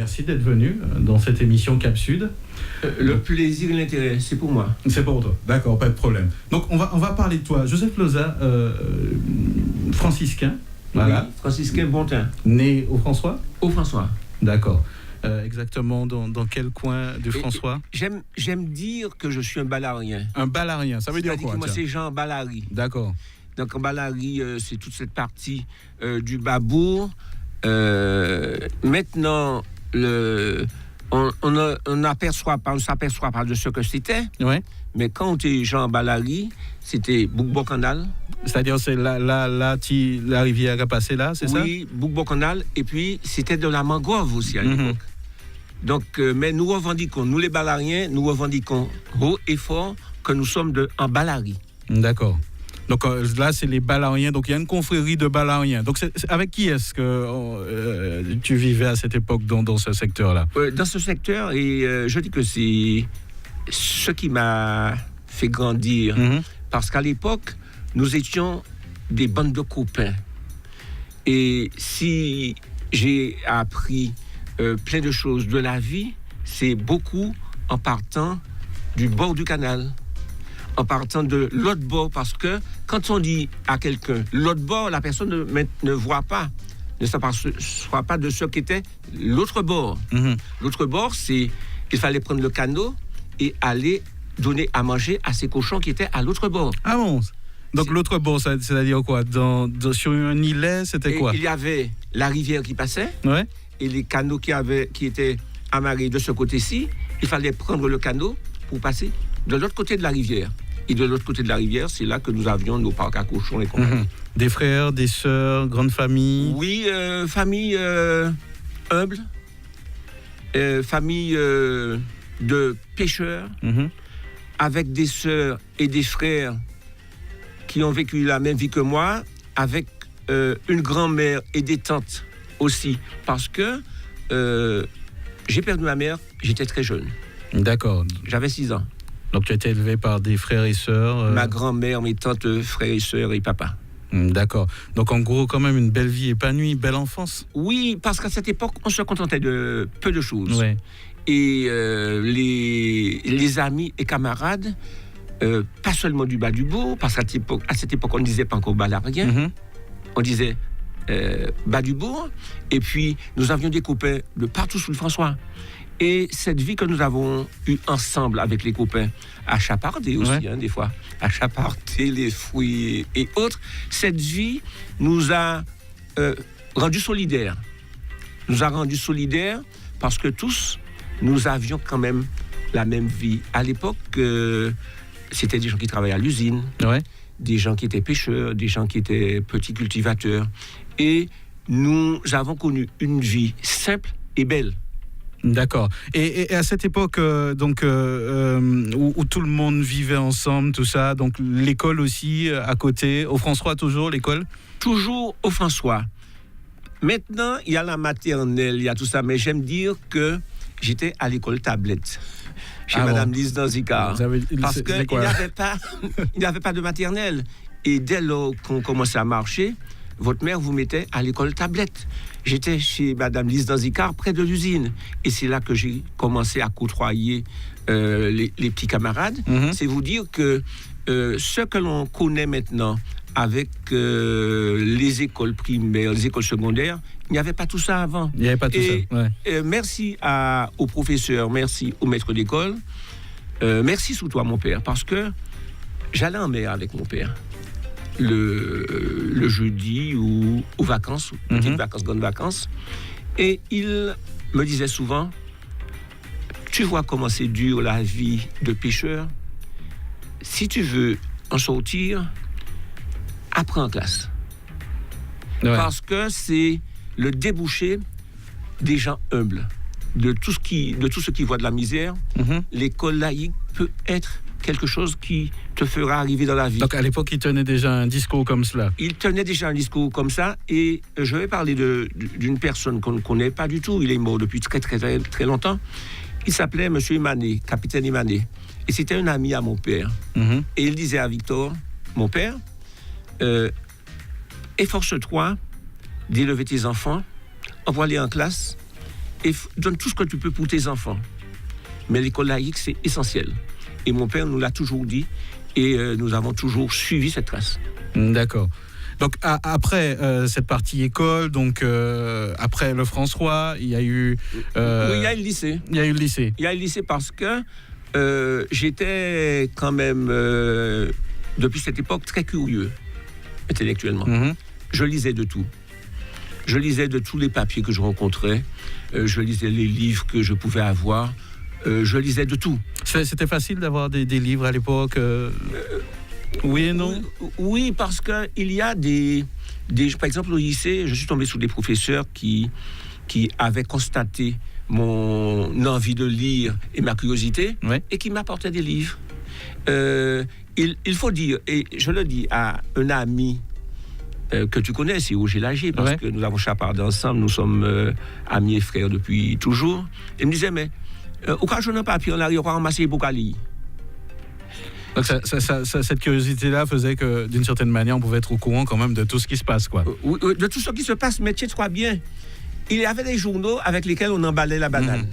merci d'être venu dans cette émission Cap Sud. Le plaisir et l'intérêt, c'est pour moi. C'est pour toi, d'accord, pas de problème. Donc on va parler de toi. Joseph Loza, franciscain. Voilà. Oui, franciscain Bontin. Né au François ? Au François. D'accord. Exactement dans quel coin du François ? J'aime dire que je suis un balarien. Un balarien, ça veut dire quoi ? Que moi, c'est Jean Ballary. D'accord. Donc en Ballary, c'est toute cette partie du Babourg. Maintenant, on ne s'aperçoit pas de ce que c'était. Ouais. Mais quand on était Jean Ballary, c'était Bouc-Bocanal. C'est-à-dire, c'est là, la rivière a passé là, c'est ça ? Oui, Bouc-Bocanal. Et puis, c'était de la mangrove aussi à l'époque. Donc, mais nous revendiquons, nous les Ballariens, nous revendiquons haut et fort que nous sommes en Ballary. D'accord. Donc là, c'est les Ballariens. Donc il y a une confrérie de Ballariens. Donc avec qui est-ce que tu vivais à cette époque dans ce secteur-là ? Dans ce secteur, et je dis que c'est ce qui m'a fait grandir. Parce qu'à l'époque, nous étions des bandes de copains. Et si j'ai appris plein de choses de la vie, c'est beaucoup en partant du bord du canal, en partant de l'autre bord, parce que quand on dit à quelqu'un l'autre bord, la personne ne voit pas, ne s'aperçoit pas de ce qu'était l'autre bord. L'autre bord, c'est qu'il fallait prendre le canot et aller donner à manger à ces cochons qui étaient à l'autre bord. Ah bon ? Donc l'autre bord, c'est-à-dire quoi ? Sur un îlet, c'était quoi ? Il y avait la rivière qui passait, ouais. Et les canots qui étaient amarrés de ce côté-ci. Il fallait prendre le canot pour passer de l'autre côté de la rivière. Et de l'autre côté de la rivière, c'est là que nous avions nos parcs à cochons et compagnie. Des frères, des sœurs, grande famille ? Oui, famille humble, famille de pêcheurs, avec des sœurs et des frères qui ont vécu la même vie que moi, avec une grand-mère et des tantes aussi, parce que j'ai perdu ma mère, j'étais très jeune. D'accord. J'avais 6 ans. Donc tu as été élevé par des frères et sœurs Ma grand-mère, mes tantes, frères et sœurs et papa. D'accord. Donc en gros, quand même une belle vie épanouie, belle enfance. Oui, parce qu'à cette époque, on se contentait de peu de choses. Ouais. Et les amis et camarades, pas seulement du bas du bourg, parce qu'à cette époque, on ne disait pas encore Ballarien, on disait bas du bourg. Et puis, nous avions des copains de partout sous le François. Et cette vie que nous avons eue ensemble avec les copains, à chaparder aussi, des fois, à chaparder les fruits et autres, cette vie nous a rendus solidaires. Nous a rendus solidaires parce que tous, nous avions quand même la même vie. À l'époque, c'était des gens qui travaillaient à l'usine, des gens qui étaient pêcheurs, des gens qui étaient petits cultivateurs. Et nous avons connu une vie simple et belle. D'accord. Et à cette époque, donc où tout le monde vivait ensemble, tout ça, donc l'école aussi à côté, au François toujours, l'école ? Toujours au François. Maintenant, il y a la maternelle, il y a tout ça, mais j'aime dire que j'étais à l'école Tablette, chez Madame Lise Danzicard, parce qu'il n'y avait pas de maternelle. Et dès lors qu'on commençait à marcher, votre mère vous mettait à l'école Tablette. J'étais chez Madame Lise Danzicard, près de l'usine. Et c'est là que j'ai commencé à côtoyer les petits camarades. C'est vous dire que ce que l'on connaît maintenant avec les écoles primaires, les écoles secondaires, il n'y avait pas tout ça avant. Il n'y avait pas tout ça. Merci aux professeurs, merci aux maîtres d'école. Merci sous toi, mon père, parce que j'allais en mer avec mon père. Le jeudi ou aux vacances, petites vacances, grandes vacances. Et il me disait souvent, tu vois comment c'est dur la vie de pêcheur. Si tu veux en sortir, apprends en classe. Parce que c'est le débouché des gens humbles. De tout ce qui voit de la misère, l'école laïque peut être quelque chose qui te fera arriver dans la vie. Donc à l'époque, il tenait déjà un discours comme cela. Il tenait déjà un discours comme ça, et je vais parler d'une personne qu'on ne connaît pas du tout. Il est mort depuis très très très, très longtemps. Il s'appelait M. Imané, capitaine Imané. Et c'était un ami à mon père. Et il disait à Victor, mon père, efforce-toi d'élever tes enfants, envoie-les en classe, et donne tout ce que tu peux pour tes enfants. Mais l'école laïque, c'est essentiel. Et mon père nous l'a toujours dit, et nous avons toujours suivi cette trace. D'accord. Donc après cette partie école, donc après le François, il y a eu... Oui, il y a eu le lycée. Il y a eu le lycée. Il y a eu le lycée parce que j'étais quand même, depuis cette époque, très curieux, intellectuellement. Je lisais de tout. Je lisais de tous les papiers que je rencontrais. Je lisais les livres que je pouvais avoir. Je lisais de tout. C'était facile d'avoir des livres à l'époque oui et non? Oui, parce qu'il y a des... Par exemple, au lycée, je suis tombé sous des professeurs qui avaient constaté mon envie de lire et ma curiosité, et qui m'apportaient des livres. Il faut dire, et je le dis à un ami que tu connais, c'est Roger Lagier, parce que nous avons chapardé ensemble, nous sommes amis et frères depuis toujours. Il me disait, mais au cas où je n'ai pas papier, on arrive à ramasser beaucoup à lire. Donc cette curiosité-là faisait que, d'une certaine manière, on pouvait être au courant quand même de tout ce qui se passe, quoi. De tout ce qui se passe, mais tu crois bien, il y avait des journaux avec lesquels on emballait la banane.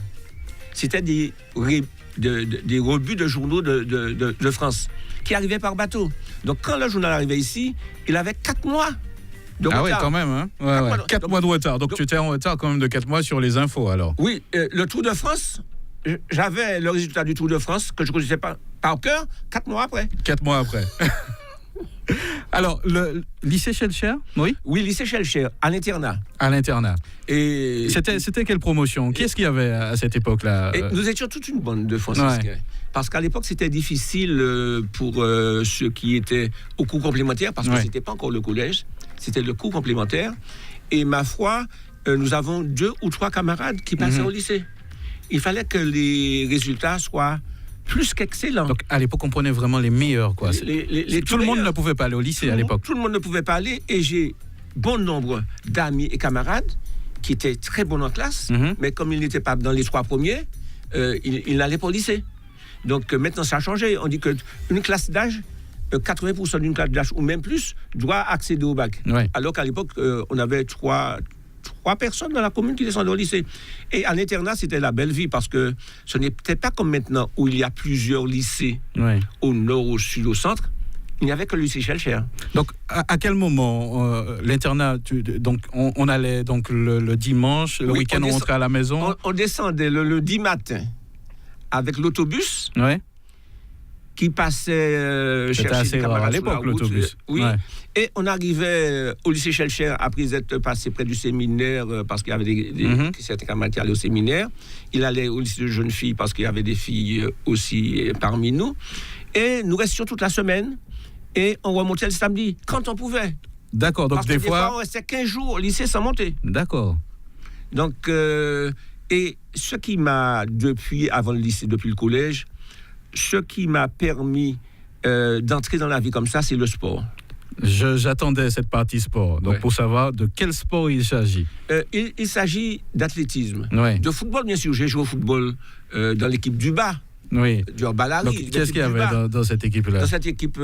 C'était des rebuts de journaux de France qui arrivaient par bateau. Donc quand le journal arrivait ici, il avait 4 mois de retard. Ah oui, quand même, hein. 4 mois de retard. Donc tu étais en retard quand même de 4 mois sur les infos, alors. Oui, le Tour de France, j'avais le résultat du Tour de France que je ne connaissais pas par cœur 4 mois après. 4 mois après. Alors, le lycée Schellcher, oui? Oui, lycée Schellcher, à l'internat. À l'internat. Et c'était quelle promotion? Qu'est-ce qu'il y avait à cette époque-là? Nous étions toute une bande de franciscains. Parce qu'à l'époque, c'était difficile pour ceux qui étaient au cours complémentaire, parce que ce n'était pas encore le collège, c'était le cours complémentaire. Et ma foi, nous avons 2 ou 3 camarades qui passaient au lycée. Il fallait que les résultats soient plus qu'excellents. Donc à l'époque, on prenait vraiment les meilleurs, quoi. Tout le monde ne pouvait pas aller au lycée à l'époque. Tout le monde ne pouvait pas aller, et j'ai bon nombre d'amis et camarades qui étaient très bons en classe, mais comme ils n'étaient pas dans les 3 premiers, ils n'allaient pas au lycée. Donc maintenant, ça a changé. On dit qu'une classe d'âge, 80% d'une classe d'âge ou même plus, doit accéder au bac. Alors qu'à l'époque, on avait 3 personnes dans la commune qui descendaient au lycée. Et à l'internat, c'était la belle vie, parce que ce n'était pas comme maintenant où il y a plusieurs lycées au nord, au sud, au centre. Il n'y avait que le lycée Schellcher. Donc, à quel moment l'internat, donc on allait donc le dimanche, le week-end on rentrait à la maison? On descendait le lundi matin avec l'autobus qui passait c'était assez rare à l'époque, l'autobus. Et on arrivait au lycée Schellcher après être passé près du séminaire, parce qu'il y avait certains camarades qui allaient au séminaire. Il allait au lycée de jeunes filles parce qu'il y avait des filles aussi parmi nous. Et nous restions toute la semaine et on remontait le samedi quand on pouvait. D'accord, donc parce des que fois on restait 15 jours au lycée sans monter. D'accord. Donc, et ce qui m'a, depuis avant le lycée, depuis le collège, ce qui m'a permis d'entrer dans la vie comme ça, c'est le sport. J'attendais cette partie sport, donc pour savoir de quel sport il s'agit. Il s'agit d'athlétisme. De football, bien sûr. J'ai joué au football dans l'équipe du bas. Du Balari. Donc, qu'est-ce qu'il y avait dans cette équipe-là? Dans cette équipe,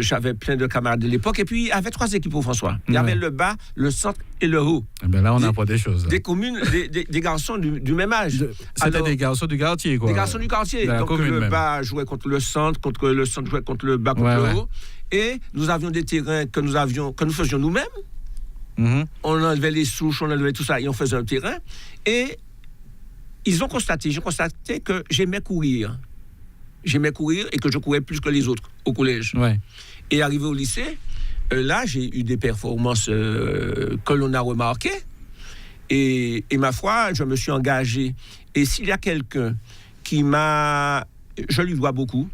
j'avais plein de camarades de l'époque. Et puis, il y avait 3 équipes au François. Il y avait le bas, le centre et le haut. Là, on apprend des choses. Des communes, des garçons du même âge. C'était des garçons du quartier, quoi. Des garçons du quartier. Donc, le bas jouait contre le centre jouait contre le bas, contre le haut. Et nous avions des terrains que nous faisions nous-mêmes. On enlevait les souches, on enlevait tout ça, et on faisait un terrain. Et j'ai constaté que j'aimais courir. Et que je courais plus que les autres au collège. Et arrivé au lycée, là, j'ai eu des performances que l'on a remarquées. Et ma foi, je me suis engagé. Et s'il y a quelqu'un je lui dois beaucoup,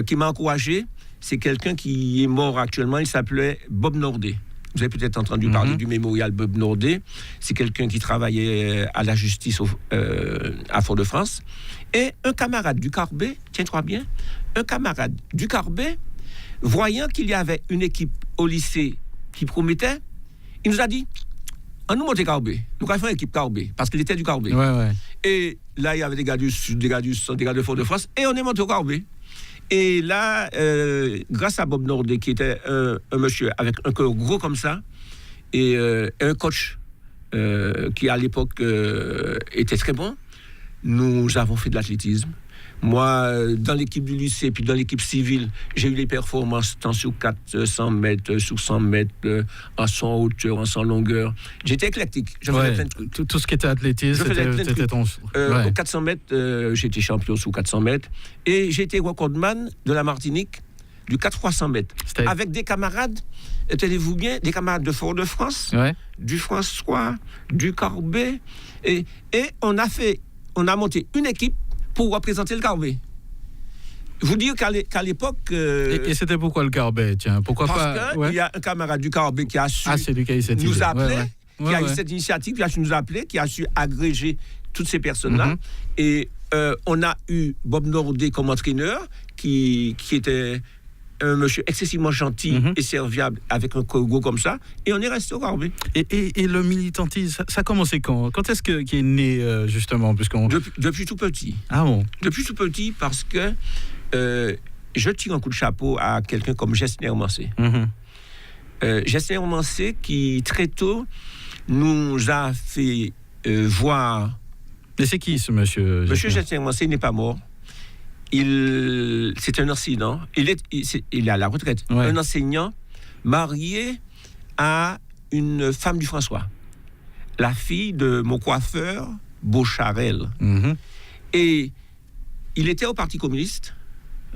qui m'a encouragé, c'est quelqu'un qui est mort actuellement. Il s'appelait Bob Nordet. Vous avez peut-être entendu parler du mémorial Bob Nordet. C'est quelqu'un qui travaillait à la justice à Fort-de-France. Et un camarade du Carbet, tiens-toi bien, voyant qu'il y avait une équipe au lycée qui promettait, il nous a dit, on nous monte Carbet. Nous allons faire une équipe Carbet, parce qu'il était du Carbet. Et là, il y avait des gars du sud, des gars du centre, des gars de Fort-de-France, et on est monté au Carbet. Et là, grâce à Bob Nordet, qui était un monsieur avec un cœur gros comme ça, et un coach qui à l'époque était très bon. Nous avons fait de l'athlétisme. Moi, dans l'équipe du lycée, puis dans l'équipe civile, j'ai eu les performances tant sur 400 mètres, sur 100 mètres, en 100 hauteur, en 100 longueur. J'étais éclectique. Je faisais plein de trucs. Tout ce qui était athlétisme, c'était ton... Au 400 mètres, j'étais champion sous 400 mètres. Et j'ai été recordman de la Martinique du 4x100 mètres. Avec des camarades, tenez-vous bien, des camarades de Fort-de-France, du François, du Carbet. Et on a monté une équipe pour représenter le Carbet. Vous dire qu'à l'époque... Et c'était pourquoi le Carbet, tiens, pourquoi parce qu'il y a un camarade du Carbet qui a su nous appeler, qui a eu cette initiative, qui a su nous appeler, qui a su agréger toutes ces personnes-là. Et on a eu Bob Nordet comme entraîneur, qui était un monsieur excessivement gentil et serviable, avec un cogo comme ça, et on est resté au Carbet. Et le militantisme, ça a commencé quand est-ce qu'il est né, justement, depuis tout petit. Ah bon? Depuis tout petit, parce que je tire un coup de chapeau à quelqu'un comme Gessner Mancé. Gessner Mancé, qui très tôt nous a fait voir... Mais c'est qui ce monsieur? Monsieur Gessner Mancé n'est pas mort. C'est un enseignant, il est à la retraite, un enseignant marié à une femme du François, la fille de mon coiffeur, Beaucharel. Et il était au Parti communiste,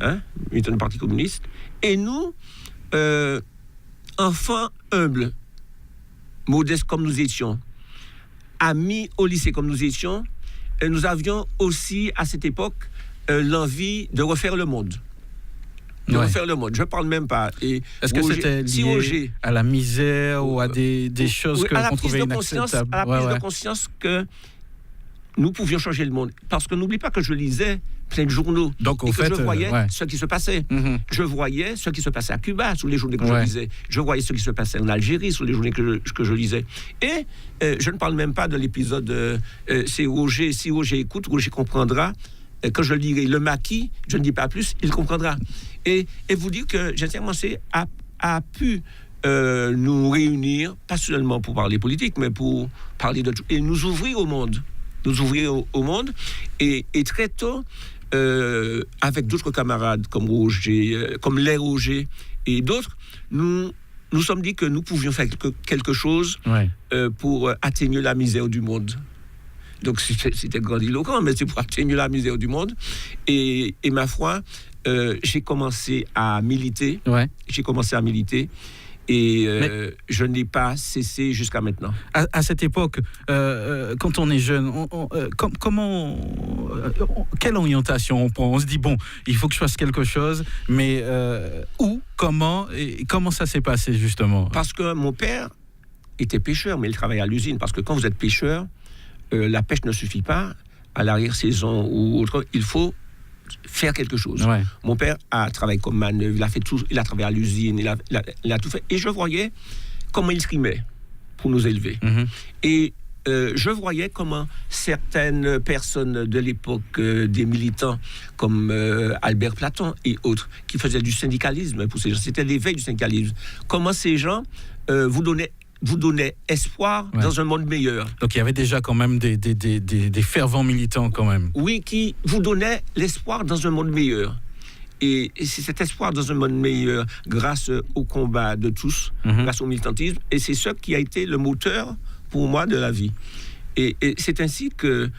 il était au Parti communiste, et nous, enfants humbles, modestes comme nous étions, amis au lycée comme nous étions, nous avions aussi, à cette époque, l'envie de refaire le monde. Refaire le monde. Je ne parle même pas. Est-ce que c'était lié à la misère ou à des choses qu'on trouvait inacceptables? À la prise de conscience que nous pouvions changer le monde. Parce que n'oublie pas que je lisais plein de journaux. Donc, et que je voyais ce qui se passait. Je voyais ce qui se passait à Cuba sous les journées que je lisais. Je voyais ce qui se passait en Algérie sous les journées que je lisais. Et je ne parle même pas de l'épisode si Roger écoute, Roger comprendra. Quand je lirai le maquis, je ne dis pas plus, il comprendra. Et vous dire que Gessner Mancé a pu nous réunir, pas seulement pour parler politique, mais pour parler de tout, et nous ouvrir au monde. Et très tôt, avec d'autres camarades comme Roger, comme les Roger et d'autres, nous sommes dit que nous pouvions faire quelque chose pour atténuer la misère du monde. Donc c'était grandiloquent, mais c'est pour atténuer la misère du monde. Et ma foi, j'ai commencé à militer. Et je n'ai pas cessé jusqu'à maintenant. À cette époque, quand on est jeune, quelle orientation on prend? On se dit, bon, il faut que je fasse quelque chose, mais où, comment, et comment ça s'est passé justement? Parce que mon père était pêcheur, mais il travaillait à l'usine. Parce que quand vous êtes pêcheur, la pêche ne suffit pas. À l'arrière-saison ou autre, il faut faire quelque chose. Mon père a travaillé comme manœuvre, il a fait tout, il a travaillé à l'usine, il a tout fait. Et je voyais comment il trimait pour nous élever. Et je voyais comment certaines personnes de l'époque, des militants comme Albert Platon et autres, qui faisaient du syndicalisme pour ces gens, c'était l'éveil du syndicalisme. Comment ces gens vous donnaient espoir dans un monde meilleur. Donc il y avait déjà quand même des fervents militants quand même. Oui, qui vous donnaient l'espoir dans un monde meilleur. Et c'est cet espoir dans un monde meilleur grâce au combat de tous, grâce au militantisme. Et c'est ce qui a été le moteur pour moi de la vie. Et c'est ainsi que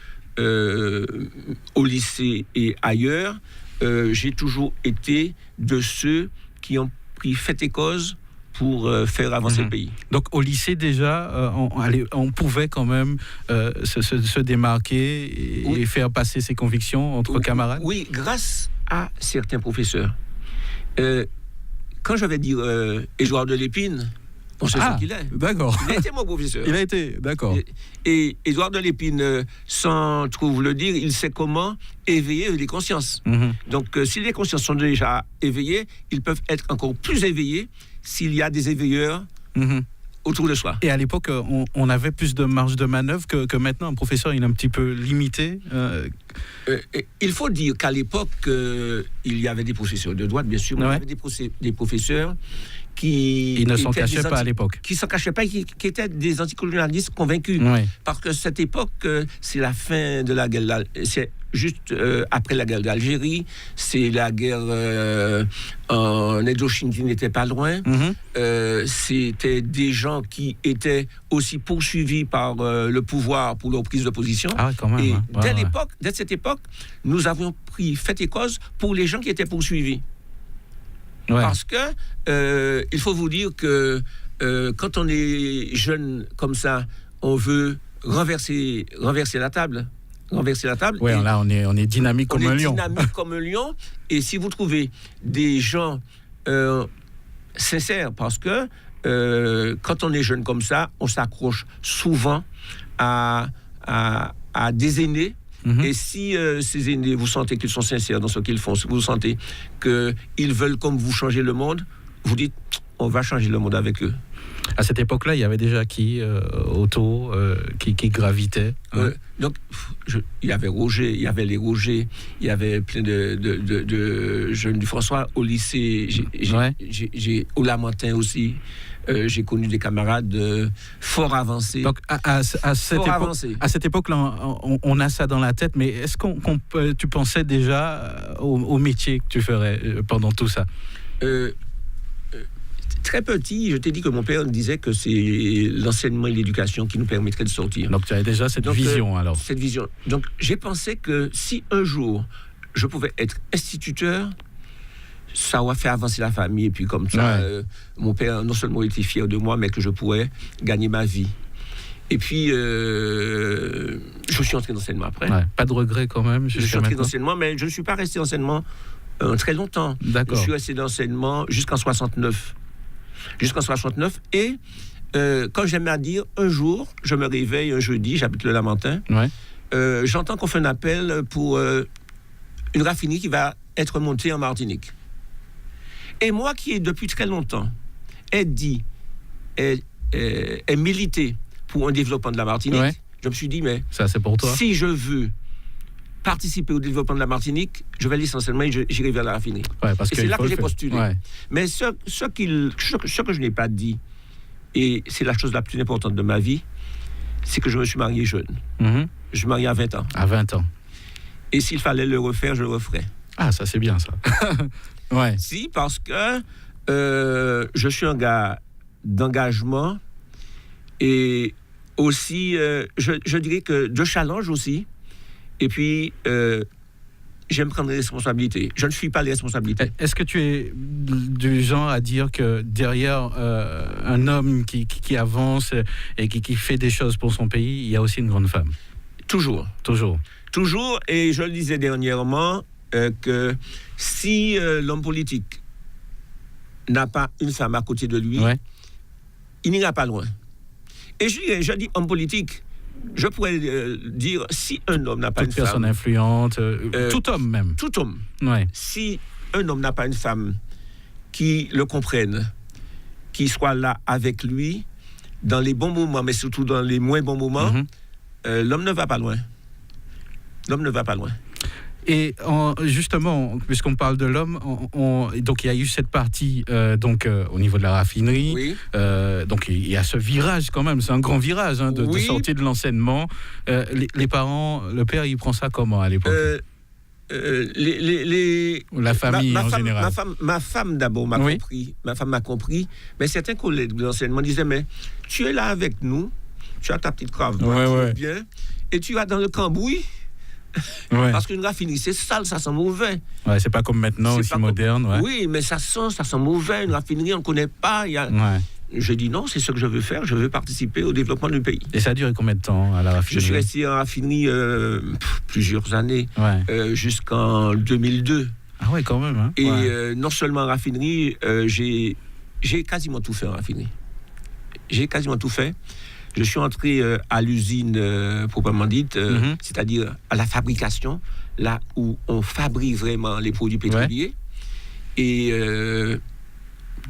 au lycée et ailleurs, j'ai toujours été de ceux qui ont pris fait et cause pour faire avancer le pays. Donc au lycée déjà, on pouvait quand même se démarquer et faire passer ses convictions entre camarades? Oui, grâce à certains professeurs. Quand je vais dire Édouard de Lépine, on sait ce qu'il est. D'accord. Il a été mon professeur. Il a été, d'accord. Et Édouard de Lépine, sans trop vous le dire, il sait comment éveiller les consciences. Donc si les consciences sont déjà éveillées, ils peuvent être encore plus éveillés s'il y a des éveilleurs autour de soi. Et à l'époque, on avait plus de marge de manœuvre que maintenant. Un professeur, il est un petit peu limité. Il faut dire qu'à l'époque, il y avait des professeurs de droite, bien sûr, mais il y avait des professeurs Ils ne s'en cachaient pas à l'époque. Qui s'en cachaient pas, qui étaient des anticolonialistes convaincus. Oui. Parce que cette époque, c'est la fin de la guerre. C'est juste après la guerre d'Algérie, c'est la guerre en Indochine qui n'était pas loin. C'était des gens qui étaient aussi poursuivis par le pouvoir pour leur prise de position. Ah, quand même, et hein. dès cette époque, nous avions pris fait et cause pour les gens qui étaient poursuivis. Ouais. Parce que il faut vous dire que quand on est jeune comme ça, on veut renverser la table. Oui, là on est dynamique comme un lion. Dynamique comme un lion. Et si vous trouvez des gens sincères, parce que quand on est jeune comme ça, on s'accroche souvent à des aînés. Et si ces aînés, vous sentez qu'ils sont sincères dans ce qu'ils font, si vous sentez qu'ils veulent comme vous changer le monde, vous dites, on va changer le monde avec eux. À cette époque-là, il y avait déjà qui autour, qui gravitait. Donc, il y avait Roger, il y avait les Roger, il y avait plein de jeunes du François au lycée. J'ai au Lamentin aussi. J'ai connu des camarades fort avancés. Donc, à cette époque-là, on a ça dans la tête, mais est-ce tu pensais déjà au métier que tu ferais pendant tout ça? Très petit, je t'ai dit que mon père disait que c'est l'enseignement et l'éducation qui nous permettraient de sortir. Donc tu avais déjà cette vision alors. Cette vision. Donc j'ai pensé que si un jour je pouvais être instituteur, ça aurait fait avancer la famille. Et puis comme ça, mon père non seulement était fier de moi, mais que je pourrais gagner ma vie. Et puis, je suis entré dans l'enseignement après. Ouais, pas de regret quand même. Je suis entré dans l'enseignement, mais je ne suis pas resté dans l'enseignement très longtemps. D'accord. Je suis resté dans l'enseignement jusqu'en 69. Et quand j'aime à dire, un jour, je me réveille un jeudi, j'habite le Lamentin, j'entends qu'on fait un appel pour une raffinerie qui va être montée en Martinique. Et moi qui ai depuis très longtemps milité pour un développement de la Martinique, je me suis dit, mais ça, c'est pour toi. Si je veux participer au développement de la Martinique, je vais l'essentiellement et j'irai vers la raffinerie. Et c'est là que j'ai postulé. Mais ce que je n'ai pas dit, et c'est la chose la plus importante de ma vie, c'est que je me suis marié jeune. Je me suis marié à 20 ans. À 20 ans. Et s'il fallait le refaire, je le referais. Ah, ça c'est bien ça. Si, parce que je suis un gars d'engagement et aussi, je dirais que de challenge aussi. Et puis, j'aime prendre les responsabilités. Je ne fuis pas les responsabilités. Est-ce que tu es du genre à dire que derrière un homme qui avance et qui fait des choses pour son pays, il y a aussi une grande femme? Toujours. Et je le disais dernièrement, que si l'homme politique n'a pas une femme à côté de lui, il n'ira pas loin. Et je dis homme politique, je pourrais dire, si un homme n'a pas une femme... Toute personne influente, tout homme même. Tout homme. Si un homme n'a pas une femme qui le comprenne, qui soit là avec lui, dans les bons moments, mais surtout dans les moins bons moments, l'homme ne va pas loin. Et justement, puisqu'on parle de l'homme, donc il y a eu cette partie au niveau de la raffinerie. Donc il y a ce virage quand même, c'est un grand virage de sortie de l'enseignement. Les parents, le père, il prend ça comment à l'époque? La famille en général. Ma femme d'abord m'a compris. Ma femme m'a compris. Mais certains collègues de l'enseignement disaient, mais tu es là avec nous, tu as ta petite cravate, bien, et tu vas dans le cambouis. Parce qu'une raffinerie, c'est sale, ça sent mauvais. C'est pas comme maintenant, aussi moderne. Oui, mais ça sent mauvais. Une raffinerie, on ne connaît pas. Je dis non, c'est ce que je veux faire. Je veux participer au développement du pays. Et ça a duré combien de temps à la raffinerie? Je suis resté en raffinerie plusieurs années, jusqu'en 2002. Ah ouais, quand même. Et non seulement en raffinerie, j'ai quasiment tout fait en raffinerie. Je suis entré à l'usine proprement dite, c'est-à-dire à la fabrication, là où on fabrique vraiment les produits pétroliers. Et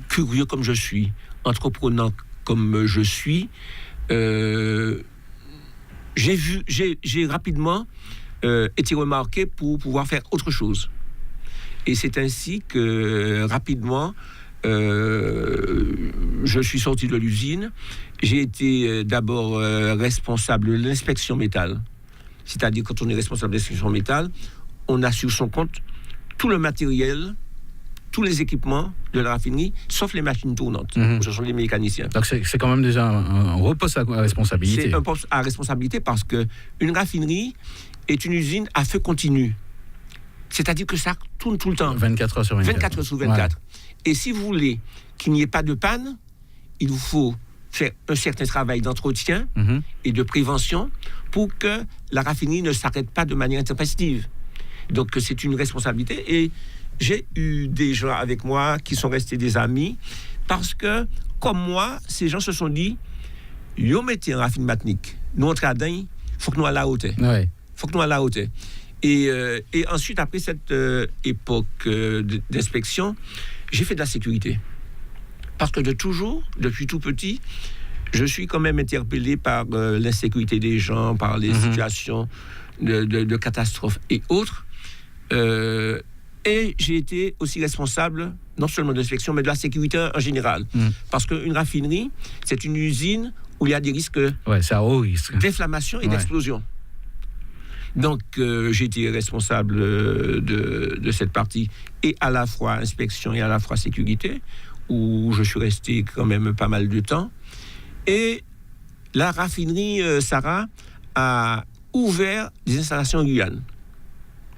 curieux comme je suis, entreprenant comme je suis, j'ai rapidement été remarqué pour pouvoir faire autre chose. Et c'est ainsi que rapidement, je suis sorti de l'usine. J'ai été d'abord responsable de l'inspection métal. C'est-à-dire, quand on est responsable de l'inspection métal, on a sur son compte tout le matériel, tous les équipements de la raffinerie, sauf les machines tournantes. Ce sont les mécaniciens. Donc c'est quand même déjà un gros poste à responsabilité. C'est un poste à responsabilité parce qu'une raffinerie est une usine à feu continu. C'est-à-dire que ça tourne tout le temps. 24 heures sur 24. 24 heures sur 24. Ouais. Et si vous voulez qu'il n'y ait pas de panne, il vous faut faire un certain travail d'entretien et de prévention pour que la raffinerie ne s'arrête pas de manière intempestive. Donc c'est une responsabilité. Et j'ai eu des gens avec moi qui sont restés des amis parce que, comme moi, ces gens se sont dit « Yo mettez un raffinerie matinique. Nous, on travaille, il faut que nous à la hauteur. Ouais. Faut que nous à la hauteur. » Et ensuite, après cette époque d'inspection, j'ai fait de la sécurité. Parce que depuis tout petit, je suis quand même interpellé par l'insécurité des gens, par les situations de catastrophes et autres. Et j'ai été aussi responsable, non seulement de l'inspection, mais de la sécurité en général. Parce qu'une raffinerie, c'est une usine où il y a des risques c'est à haut risque. D'inflammation et d'explosion. Donc, j'ai été responsable de cette partie, et à la fois inspection et à la fois sécurité, où je suis resté quand même pas mal de temps. Et la raffinerie Sarah a ouvert des installations en Guyane.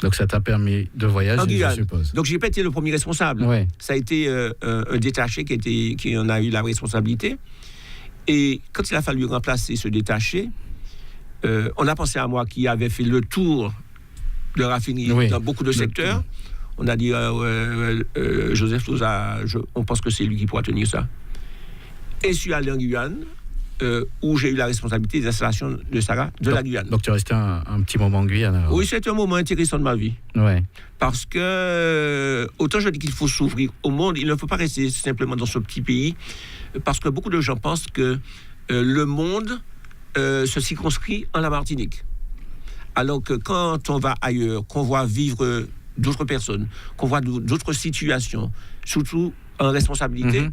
Donc ça t'a permis de voyager, je suppose. Donc j'ai pas été le premier responsable. Ouais. Ça a été un détaché qui en a eu la responsabilité. Et quand il a fallu remplacer ce détaché, on a pensé à moi qui avait fait le tour de raffinerie dans beaucoup de secteurs. On a dit Joseph Touza, on pense que c'est lui qui pourra tenir ça. Et je suis allé en Guyane, où j'ai eu la responsabilité des installations de Sarah de la Guyane. Donc tu es resté un petit moment en Guyane alors. Oui, c'était un moment intéressant de ma vie. Ouais. Parce que, autant je dis qu'il faut s'ouvrir au monde, il ne faut pas rester simplement dans ce petit pays, parce que beaucoup de gens pensent que le monde se circonscrit en la Martinique. Alors que quand on va ailleurs, qu'on voit vivre d'autres personnes, qu'on voit d'autres situations, surtout en responsabilité,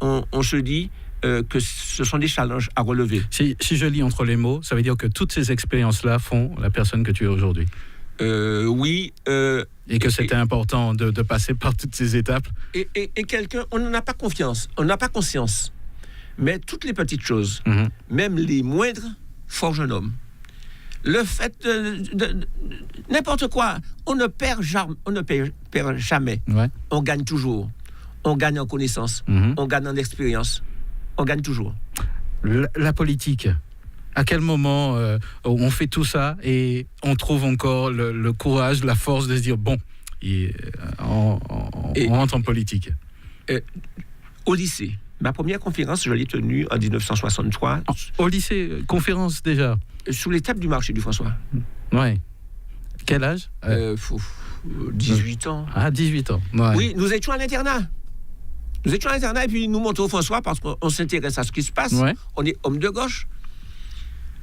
on se dit que ce sont des challenges à relever. Si je lis entre les mots, ça veut dire que toutes ces expériences-là font la personne que tu es aujourd'hui. Oui. Et que c'était important de passer par toutes ces étapes. Et quelqu'un, on n'en a pas confiance, on n'a pas conscience. Mais toutes les petites choses, même les moindres, forgent un homme. Le fait de n'importe quoi, on ne perd jamais. Ouais. On gagne toujours. On gagne en connaissance, on gagne en expérience, on gagne toujours. La politique, à quel moment on fait tout ça et on trouve encore le courage, la force de se dire bon, on rentre en politique? Au lycée. Ma première conférence, je l'ai tenue en 1963. Au lycée, conférence déjà? Sous les tables du marché du François. Ouais. Quel âge? 18 ans. Ah, 18 ans. Ouais. Oui, nous étions à l'internat. Et puis nous montons au François parce qu'on s'intéresse à ce qui se passe. Ouais. On est homme de gauche.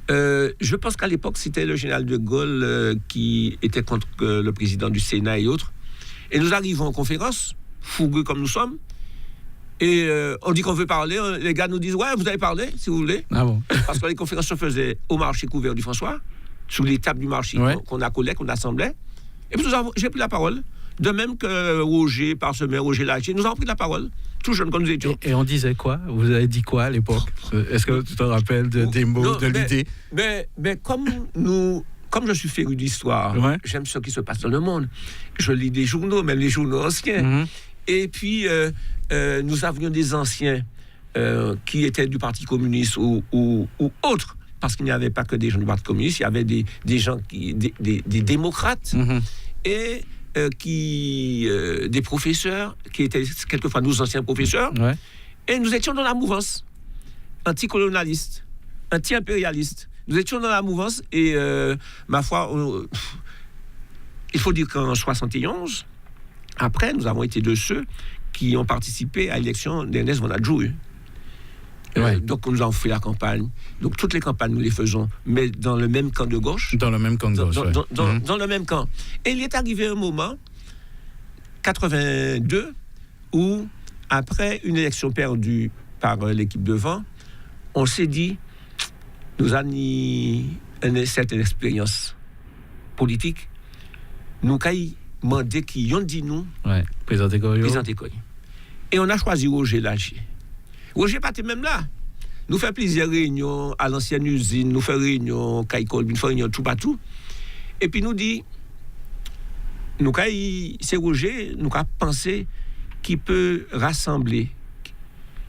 Je pense qu'à l'époque, c'était le général de Gaulle qui était contre le président du Sénat et autres. Et nous arrivons en conférence, fougueux comme nous sommes. Et on dit qu'on veut parler. Les gars nous disent « Ouais, vous allez parler, si vous voulez. » Ah bon. Parce que les conférences se faisaient au marché couvert du François, sous les tables du marché qu'on accolait, qu'on assemblait. Et puis j'ai pris la parole. De même que Roger Parsemer, Roger Lagier, nous avons pris la parole, tout jeunes comme nous étions. Et on disait quoi? Vous avez dit quoi à l'époque? Est-ce que tu te rappelles des mots, de l'idée? Mais comme je suis féru d'histoire, j'aime ce qui se passe dans le monde. Je lis des journaux, même les journaux anciens. Et puis, nous avions des anciens qui étaient du Parti communiste ou autres, parce qu'il n'y avait pas que des gens du Parti communiste, il y avait des gens, des démocrates, et des professeurs, qui étaient quelquefois nos anciens professeurs, et nous étions dans la mouvance anticolonialiste, anti-impérialiste. Nous étions dans la mouvance, et ma foi, il faut dire qu'en 71, après, nous avons été de ceux qui ont participé à l'élection d'Ernest Von Adjou. Donc, nous avons fait la campagne. Donc, toutes les campagnes, nous les faisons, mais dans le même camp de gauche. Dans le même camp de gauche, dans le même camp. Et il est arrivé un moment, 82, où, après une élection perdue par l'équipe devant, on s'est dit, nous avons une certaine expérience politique, nous avons demandé qui ont dit nous, présenter quoi. Et on a choisi Roger Lagier. Roger pas même là. Nous faisons plusieurs réunions à l'ancienne usine, nous faisons réunions Caïcol, nous faisons réunions tout partout. Et puis nous dit, c'est Roger, nous avons pensé qu'il peut rassembler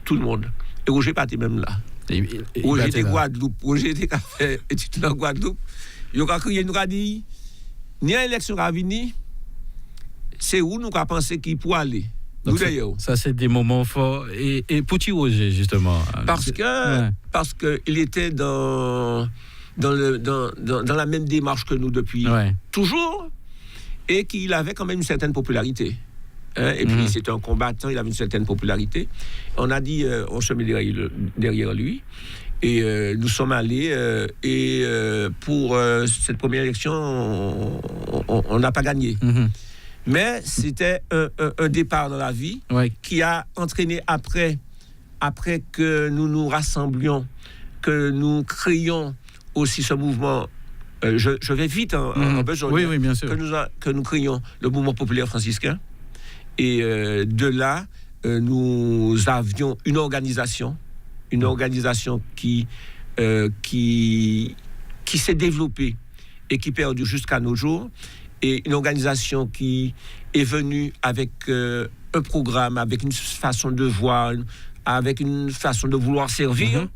tout le monde. Et Roger pas même là. Roger était Guadeloupe, Roger était fait étude dans Guadeloupe. Il a crié, nous a dit, ni à l'élection à venir, c'est où nous avons pensé qu'il pourrait aller. Donc ça, c'est des moments forts. Et Petit Roger, justement. Parce que il était dans la même démarche que nous depuis toujours, et qu'il avait quand même une certaine popularité. Et puis, c'était un combattant, il avait une certaine popularité. On a dit, on se met derrière lui. Et nous sommes allés, pour cette première élection, on n'a pas gagné. Mais c'était un départ dans la vie qui a entraîné après que nous nous rassemblions, que nous créions aussi ce mouvement. Je vais vite en besoin. Oui, bien sûr. Que nous créions le mouvement populaire franciscain. Et de là, nous avions une organisation qui s'est développée et qui perdure jusqu'à nos jours. Et une organisation qui est venue avec un programme, avec une façon de voir, avec une façon de vouloir servir.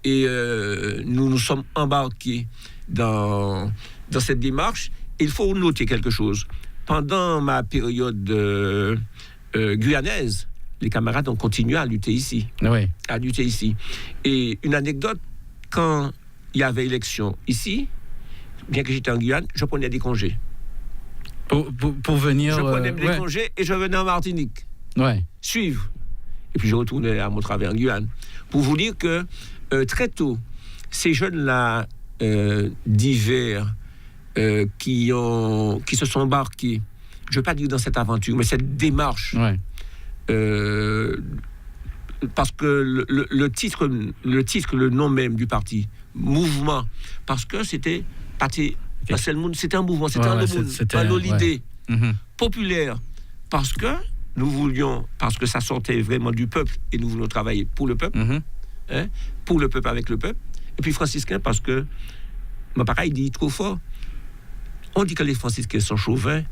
Et nous nous sommes embarqués dans cette démarche. Il faut noter quelque chose. Pendant ma période guyanaise, les camarades ont continué à lutter ici. À lutter ici. Et une anecdote, quand il y avait élection ici, bien que j'étais en Guyane, je prenais des congés. Pour venir... Je prenais des congés et je venais en Martinique. Suivre. Et puis je retournais à mon travail en Guyane. Pour vous dire que très tôt, ces jeunes-là d'hiver qui se sont embarqués, je ne veux pas dire dans cette aventure, mais cette démarche. Parce que le titre, le nom même du parti, mouvement, parce que c'était un mouvement, c'était un l'idée populaire, parce que nous voulions, parce que ça sortait vraiment du peuple et nous voulions travailler pour le peuple, pour le peuple, avec le peuple. Et puis franciscain, parce que mon papa il dit trop fort, on dit que les franciscains sont chauvins.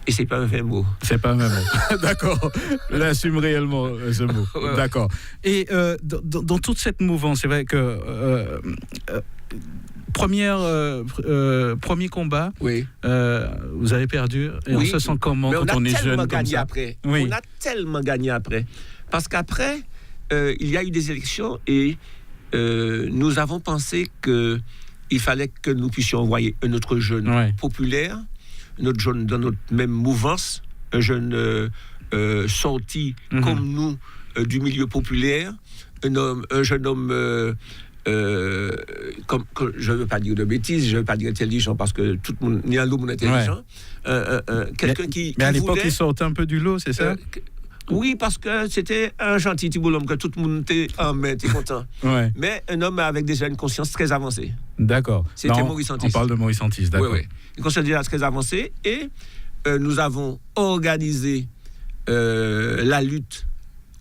Et c'est pas un vrai mot. C'est pas un vrai mot. D'accord. Je l'assume réellement, ce mot. D'accord. Et dans toute cette mouvance, c'est vrai que premier combat, vous avez perdu. Et on se sent comment quand on est jeune comme ça? On a tellement gagné après. Parce qu'après, il y a eu des élections et nous avons pensé qu'il fallait que nous puissions envoyer un autre jeune populaire, notre jeune dans notre même mouvance, un jeune sorti comme nous du milieu populaire, un jeune homme comme je ne veux pas dire de bêtises, je ne veux pas dire intelligent parce que tout le monde n'y a l'homme intelligent, quelqu'un qui à l'époque il sortait un peu du lot, c'est ça? Oui, parce que c'était un gentil petit bonhomme que tout le monde était content. Mais un homme avec déjà une conscience très avancée. D'accord. C'était Maurice Santis. On parle de Maurice Santis, d'accord. Oui. Une conscience déjà très avancée. Et nous avons organisé la lutte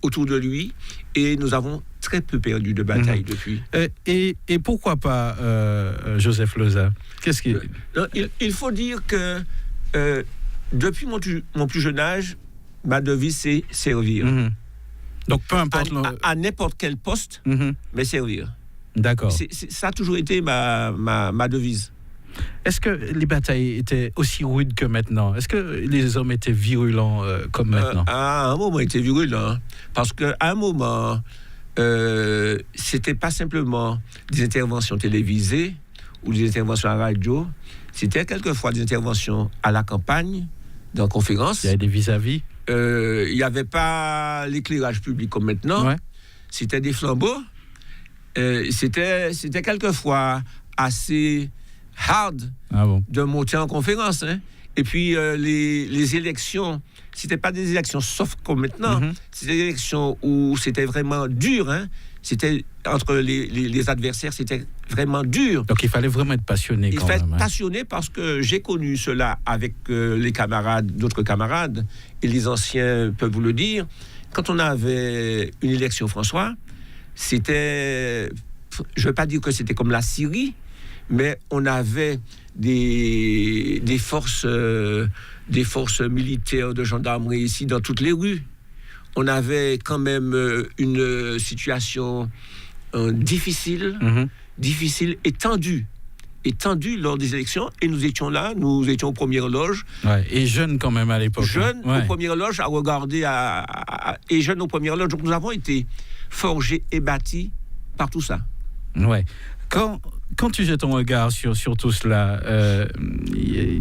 autour de lui. Et nous avons très peu perdu de bataille depuis. Et pourquoi pas Joseph Leusa? Qu'est-ce qui... Il faut dire que depuis mon plus jeune âge, ma devise, c'est servir. Donc, peu importe... À n'importe quel poste, mais servir. D'accord. Ça a toujours été ma devise. Est-ce que les batailles étaient aussi rudes que maintenant? Est-ce que les hommes étaient virulents comme maintenant? À un moment, ils étaient virulents. Parce qu'à un moment, c'était pas simplement des interventions télévisées ou des interventions à la radio. C'était quelquefois des interventions à la campagne, dans conférences. Il y avait des vis-à-vis. Il n'y avait pas l'éclairage public comme maintenant. C'était des flambeaux. C'était quelquefois assez hard de monter en conférence. Et puis, les élections c'était pas des élections soft comme maintenant. C'était des élections où c'était vraiment dur. Hein. C'était entre les adversaires, c'était vraiment dur. Donc il fallait vraiment être passionné. Il fallait être passionné parce que j'ai connu cela avec les camarades, d'autres camarades, et les anciens peuvent vous le dire. Quand on avait une élection, François, c'était, je ne veux pas dire que c'était comme la Syrie, mais on avait des forces militaires de gendarmerie ici dans toutes les rues. On avait quand même une situation difficile et tendue lors des élections. Et nous étions là, nous étions aux premières loges. Ouais, et jeunes quand même à l'époque. Jeunes aux premières loges à regarder, et jeunes aux premières loges. Donc nous avons été forgés et bâtis par tout ça. Ouais. Quand tu jettes ton regard sur tout cela,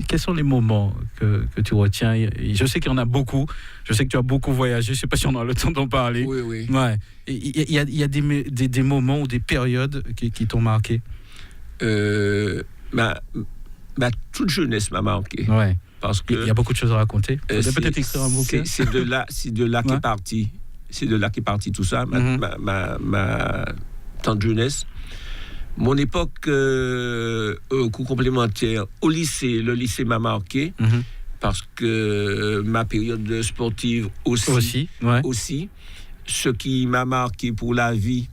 quels sont les moments que tu retiens? Je sais qu'il y en a beaucoup. Je sais que tu as beaucoup voyagé. Je ne sais pas si on a le temps d'en parler. Oui. Ouais. Il y a des moments ou des périodes qui t'ont marqué. Ma toute jeunesse m'a marqué. Ouais. Parce que il y a beaucoup de choses à raconter. Peut-être écrire un bouquin. C'est de là qu'est parti. C'est de là qu'est parti tout ça. Ma tante jeunesse. Mon époque cours complémentaire au lycée, le lycée m'a marqué parce que ma période sportive aussi. Ce qui m'a marqué pour la vie,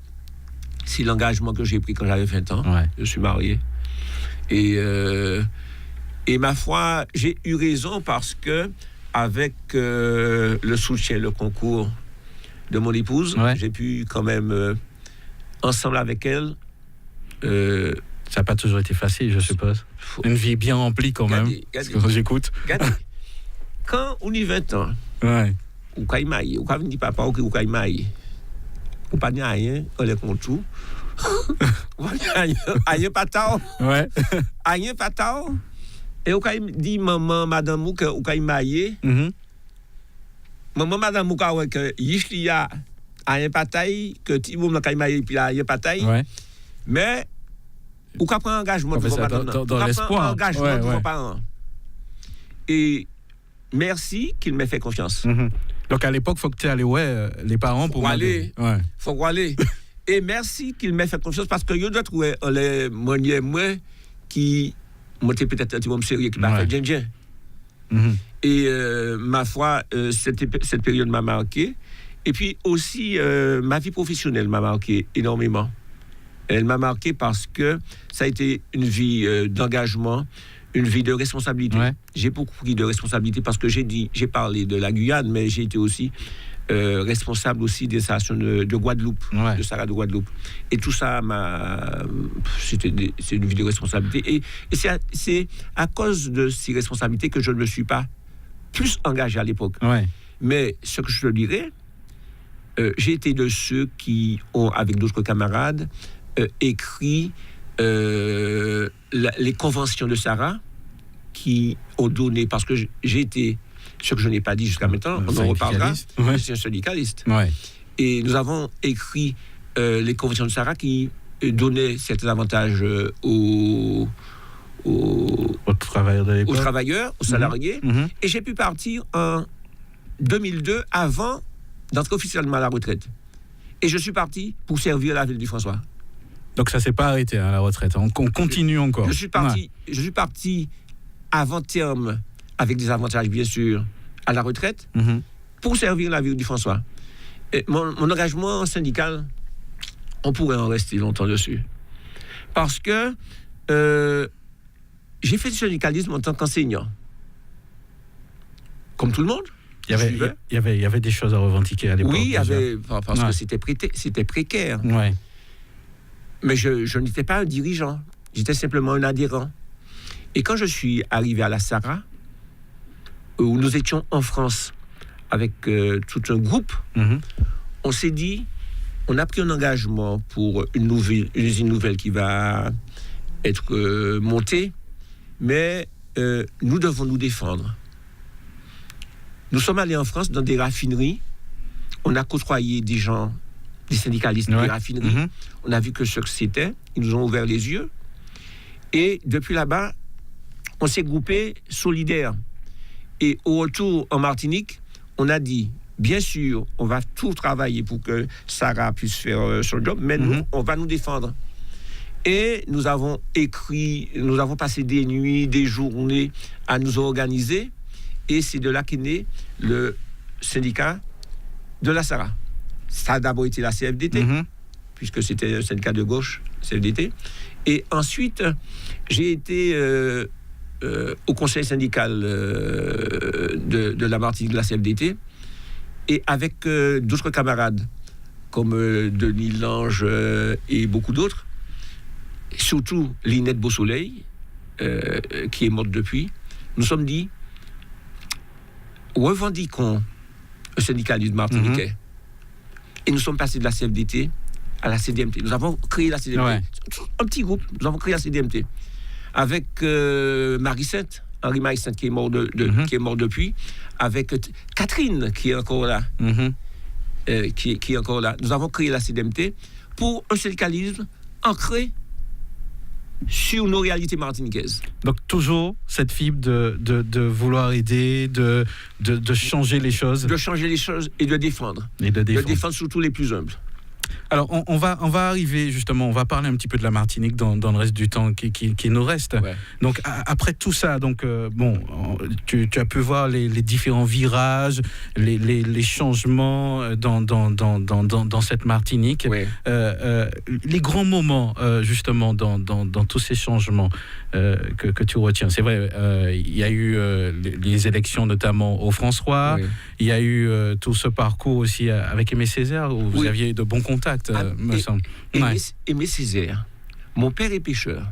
c'est l'engagement que j'ai pris quand j'avais 20 ans. Ouais. Je suis marié. Et ma foi, j'ai eu raison parce que avec le soutien, le concours de mon épouse, j'ai pu quand même, ensemble avec elle, ça n'a pas toujours été facile, je suppose. Une vie bien remplie quand même. Quand j'écoute. Quand on y 20 ans, ou quand il maille, ou quand il dit papa, ou quand il maille, ou pas ni rien, on les compte tout. Rien pas tard. Rien pas tard. Et ou quand il dit maman, madame, ou quand il maille, maman, madame, ou quand il y a rien pas taille, que tu vois quand il maille, puis il y a rien pas taille. Mais, ou qu'à prendre un engagement de vos parents. Dans l'espoir. Un engagement de vos parents. Et merci qu'il m'ait fait confiance. Donc à l'époque, il faut que tu ailles les parents pour aller. Faut aller. Et merci qu'il m'ait fait confiance parce que je dois trouver les moyens qui m'ont peut-être un petit peu sérieux, qui m'a fait bien. Et ma foi, cette période m'a marqué. Et puis aussi, ma vie professionnelle m'a marqué énormément. Elle m'a marqué parce que ça a été une vie d'engagement, une vie de responsabilité. J'ai beaucoup pris de responsabilité parce que j'ai parlé de la Guyane, mais j'ai été aussi responsable aussi des stations de Guadeloupe, de Sara de Guadeloupe. Et tout ça, c'est une vie de responsabilité. Et c'est à cause de ces responsabilités que je ne me suis pas plus engagé à l'époque. Mais ce que je te dirais, j'ai été de ceux qui ont, avec d'autres camarades, écrit les conventions de Sara qui ont donné, parce que j'ai été, ce que je n'ai pas dit jusqu'à maintenant, on en reparlera, je suis un syndicaliste. Et nous avons écrit les conventions de Sara qui donnaient certains avantages aux travailleurs, aux salariés. Et j'ai pu partir en 2002 avant d'entrer officiellement à la retraite. Et je suis parti pour servir la ville du François. Donc ça ne s'est pas arrêté à la retraite, on continue encore. Je suis parti avant terme, avec des avantages bien sûr, à la retraite, pour servir la ville du François. Et mon engagement syndical, on pourrait en rester longtemps dessus. Parce que j'ai fait du syndicalisme en tant qu'enseignant. Comme tout le monde. Il y avait des choses à revendiquer à l'époque. Oui, il y avait, parce que c'était précaire. Mais je n'étais pas un dirigeant, j'étais simplement un adhérent. Et quand je suis arrivé à la Sara, où nous étions en France avec tout un groupe, on s'est dit, on a pris un engagement pour une usine nouvelle qui va être montée, mais nous devons nous défendre. Nous sommes allés en France dans des raffineries, on a côtoyé des gens, des syndicalistes des raffineries, on a vu que ce que c'était, ils nous ont ouvert les yeux, et depuis là-bas, on s'est groupés solidaires. Et au retour en Martinique, on a dit, bien sûr, on va tout travailler pour que Sarah puisse faire son job, mais nous, on va nous défendre. Et nous avons passé des nuits, des journées à nous organiser. Et c'est de là qu'est né le syndicat de la Sarah. Ça a d'abord été la CFDT, puisque c'était un syndicat de gauche, CFDT. Et ensuite, j'ai été au conseil syndical de la Martinique de la CFDT. Et avec d'autres camarades, comme Denis Lange et beaucoup d'autres, surtout Linette Beausoleil, qui est morte depuis, nous sommes dit, revendiquons le syndicalisme martiniquais. Et nous sommes passés de la CFDT à la CDMT. Nous avons créé la CDMT. Ouais. Un petit groupe, nous avons créé la CDMT. Avec Marie-Sainte, Henri Marie-Sainte, qui est mort depuis, avec Catherine, qui est encore là. Qui est encore là. Nous avons créé la CDMT pour un syndicalisme ancré sur nos réalités martiniquaises. Donc toujours cette fibre de vouloir aider, de changer les choses. De changer les choses et de défendre. De défendre surtout les plus humbles. Alors, on va arriver justement, on va parler un petit peu de la Martinique dans le reste du temps qui nous reste. Ouais. Donc, après tout ça, donc, tu as pu voir les différents virages, les changements dans cette Martinique. Ouais. Les grands moments, justement, dans tous ces changements que tu retiens. C'est vrai, il y a eu les élections, notamment au François. Ouais. Il y a eu tout ce parcours aussi avec Aimé Césaire, où vous aviez de bons contacts. Me semble. Aimé Césaire, mon père est pêcheur.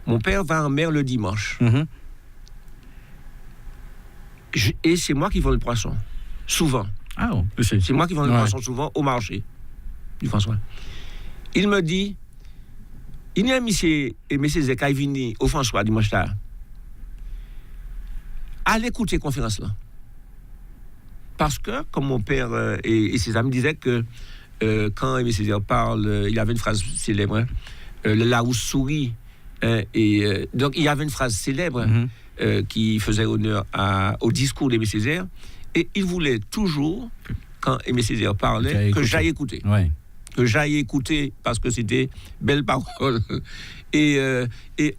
Mon père va en mer le dimanche. Et c'est moi qui vends le poisson, souvent. C'est moi qui vends le poisson souvent au marché du François. Il me dit, il y a Aimé Césaire qui est venu au François dimanche tard. Allez écouter la conférence là. Parce que, comme mon père et ses amis disaient que quand Aimé Césaire parle, il avait une phrase célèbre, le Larousse sourit. Donc, il y avait une phrase célèbre qui faisait honneur au discours d'Aimé Césaire. Et il voulait toujours, quand Aimé Césaire parlait, que j'aille écouter. Ouais. Que j'aille écouter parce que c'était belle parole. Et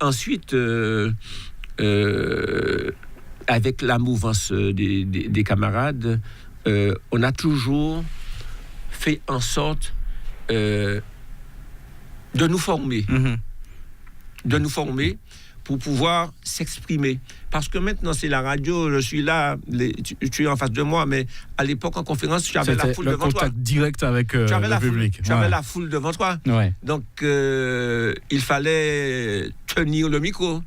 ensuite, avec la mouvance des camarades, on a toujours fait en sorte de nous former. De nous former pour pouvoir s'exprimer. Parce que maintenant, c'est la radio, je suis là, tu es en face de moi, mais à l'époque, en conférence, tu avais la foule devant toi. C'était le contact direct avec le public. Tu avais la foule devant toi. Ouais. Donc, il fallait tenir le micro.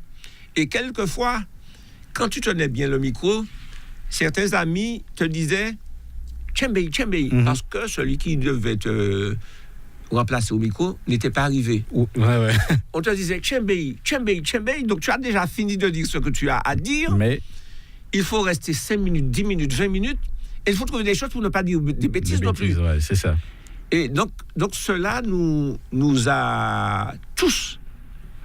Et quelquefois, quand tu tenais bien le micro, certains amis te disaient Tchembei, parce que celui qui devait te remplacer au micro n'était pas arrivé. Ouais. On te disait Tchembei, donc tu as déjà fini de dire ce que tu as à dire, mais il faut rester 5 minutes, 10 minutes, 20 minutes, et il faut trouver des choses pour ne pas dire des bêtises non plus. Ouais, c'est ça. Et donc cela nous a tous,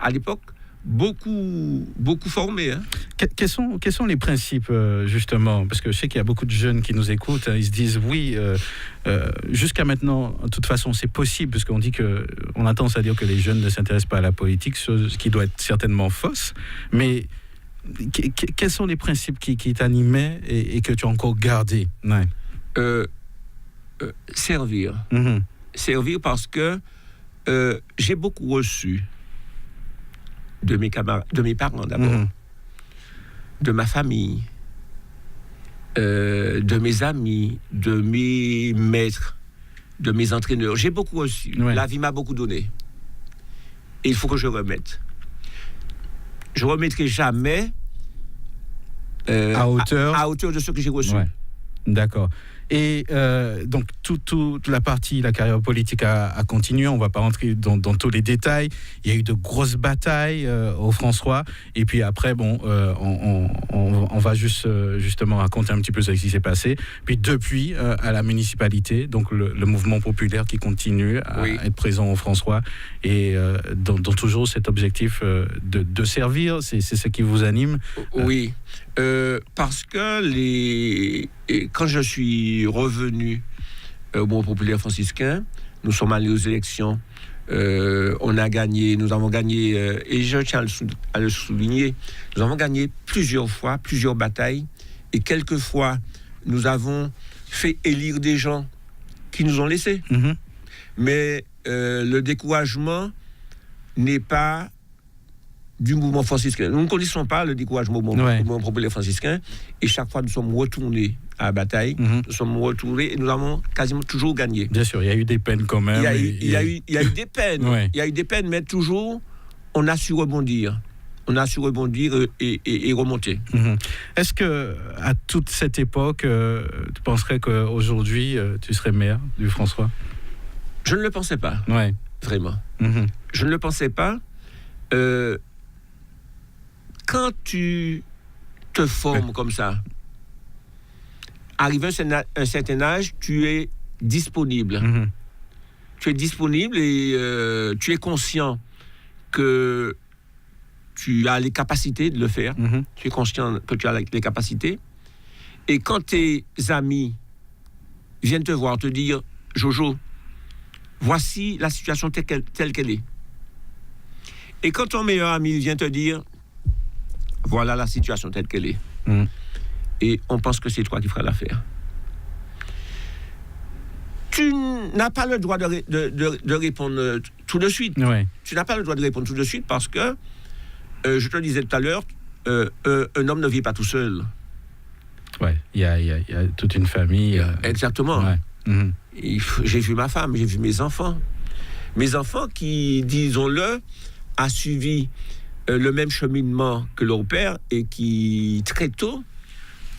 à l'époque, beaucoup formés. Hein. Quels sont les principes, justement, parce que je sais qu'il y a beaucoup de jeunes qui nous écoutent, ils se disent oui, jusqu'à maintenant, de toute façon, c'est possible, parce qu'on dit on a tendance à dire que les jeunes ne s'intéressent pas à la politique, ce qui doit être certainement fausse, mais quels sont les principes qui t'animaient et que tu as encore gardés? Servir. Servir parce que j'ai beaucoup reçu de mes parents d'abord, de ma famille, de mes amis, de mes maîtres, de mes entraîneurs. J'ai beaucoup reçu. Ouais. La vie m'a beaucoup donné. Et il faut que je remette. Je ne remettrai jamais à hauteur de ce que j'ai reçu. Ouais. D'accord. Et donc, toute la partie, la carrière politique a continué. On ne va pas rentrer dans tous les détails. Il y a eu de grosses batailles au François. Et puis après, on va justement raconter un petit peu ce qui s'est passé. Puis depuis, à la municipalité, donc le mouvement populaire qui continue à être présent au François. Et dans toujours cet objectif de servir, c'est ce qui vous anime. Oui, parce que quand je suis revenu au mouvement populaire franciscain, nous sommes allés aux élections, nous avons gagné, et je tiens à le souligner, nous avons gagné plusieurs fois, plusieurs batailles, et quelquefois, nous avons fait élire des gens qui nous ont laissés. Mm-hmm. Mais le découragement n'est pas du mouvement franciscain. Nous ne connaissons pas le découragement au mouvement populaire franciscain, et chaque fois nous sommes retournés à la bataille, nous sommes retournés et nous avons quasiment toujours gagné. Bien sûr, il y a eu des peines quand même. Il y a eu des peines, il y a eu des peines, mais toujours on a su rebondir. On a su rebondir et remonter. Est-ce que à toute cette époque, tu penserais qu'aujourd'hui tu serais maire du François? Je ne le pensais pas. Vraiment. Je ne le pensais pas. Quand tu te formes comme ça, arrivé à un certain âge, tu es disponible. Tu es disponible et tu es conscient que tu as les capacités de le faire. Tu es conscient que tu as les capacités. Et quand tes amis viennent te voir, te dire « Jojo, voici la situation telle qu'elle est. » Et quand ton meilleur ami vient te dire « Voilà la situation telle qu'elle est. » Et on pense que c'est toi qui feras l'affaire. Tu n'as pas le droit de répondre tout de suite. Tu n'as pas le droit de répondre tout de suite parce que, je te le disais tout à l'heure, un homme ne vit pas tout seul. Il y a toute une famille. Exactement. J'ai vu ma femme, j'ai vu mes enfants. Mes enfants qui, disons-le, a suivi le même cheminement que leur père et qui, très tôt,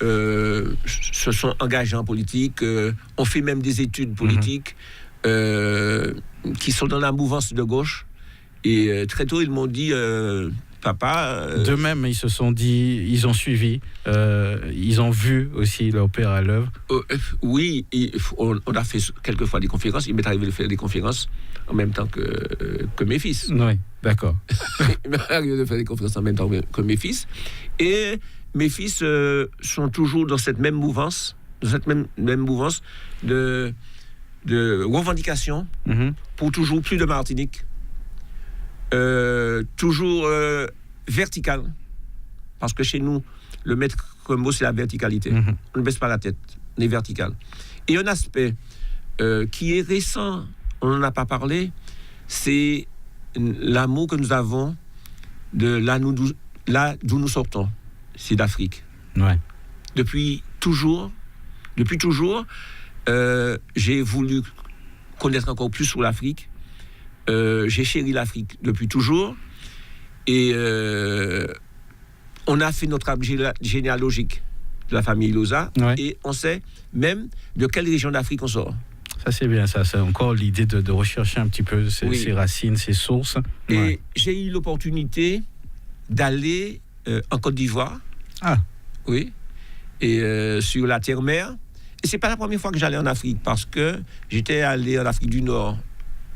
se sont engagés en politique, ont fait même des études politiques, qui sont dans la mouvance de gauche. Et très tôt, ils m'ont dit... Papa... De même, ils se sont dit, ils ont suivi, ils ont vu aussi leur père à l'œuvre. Oui, on a fait quelquefois des conférences. Il m'est arrivé de faire des conférences en même temps que mes fils. Oui, d'accord. Il m'est arrivé de faire des conférences en même temps que mes fils. Et mes fils sont toujours dans cette même mouvance, de revendication pour toujours plus de Martinique. Toujours vertical, parce que chez nous, le maître mot, c'est la verticalité. On ne baisse pas la tête, on est vertical. Et un aspect qui est récent, on n'en a pas parlé, c'est l'amour que nous avons de là d'où nous sortons, c'est d'Afrique. Depuis toujours, j'ai voulu connaître encore plus sur l'Afrique. J'ai chéri l'Afrique depuis toujours et on a fait notre arbre généalogique de la famille Loza et on sait même de quelle région d'Afrique on sort. Ça c'est bien, ça c'est encore l'idée de rechercher un petit peu ses racines, ses sources. Et j'ai eu l'opportunité d'aller en Côte d'Ivoire. Oui. Et sur la terre-mer. Et c'est pas la première fois que j'allais en Afrique parce que j'étais allé en Afrique du Nord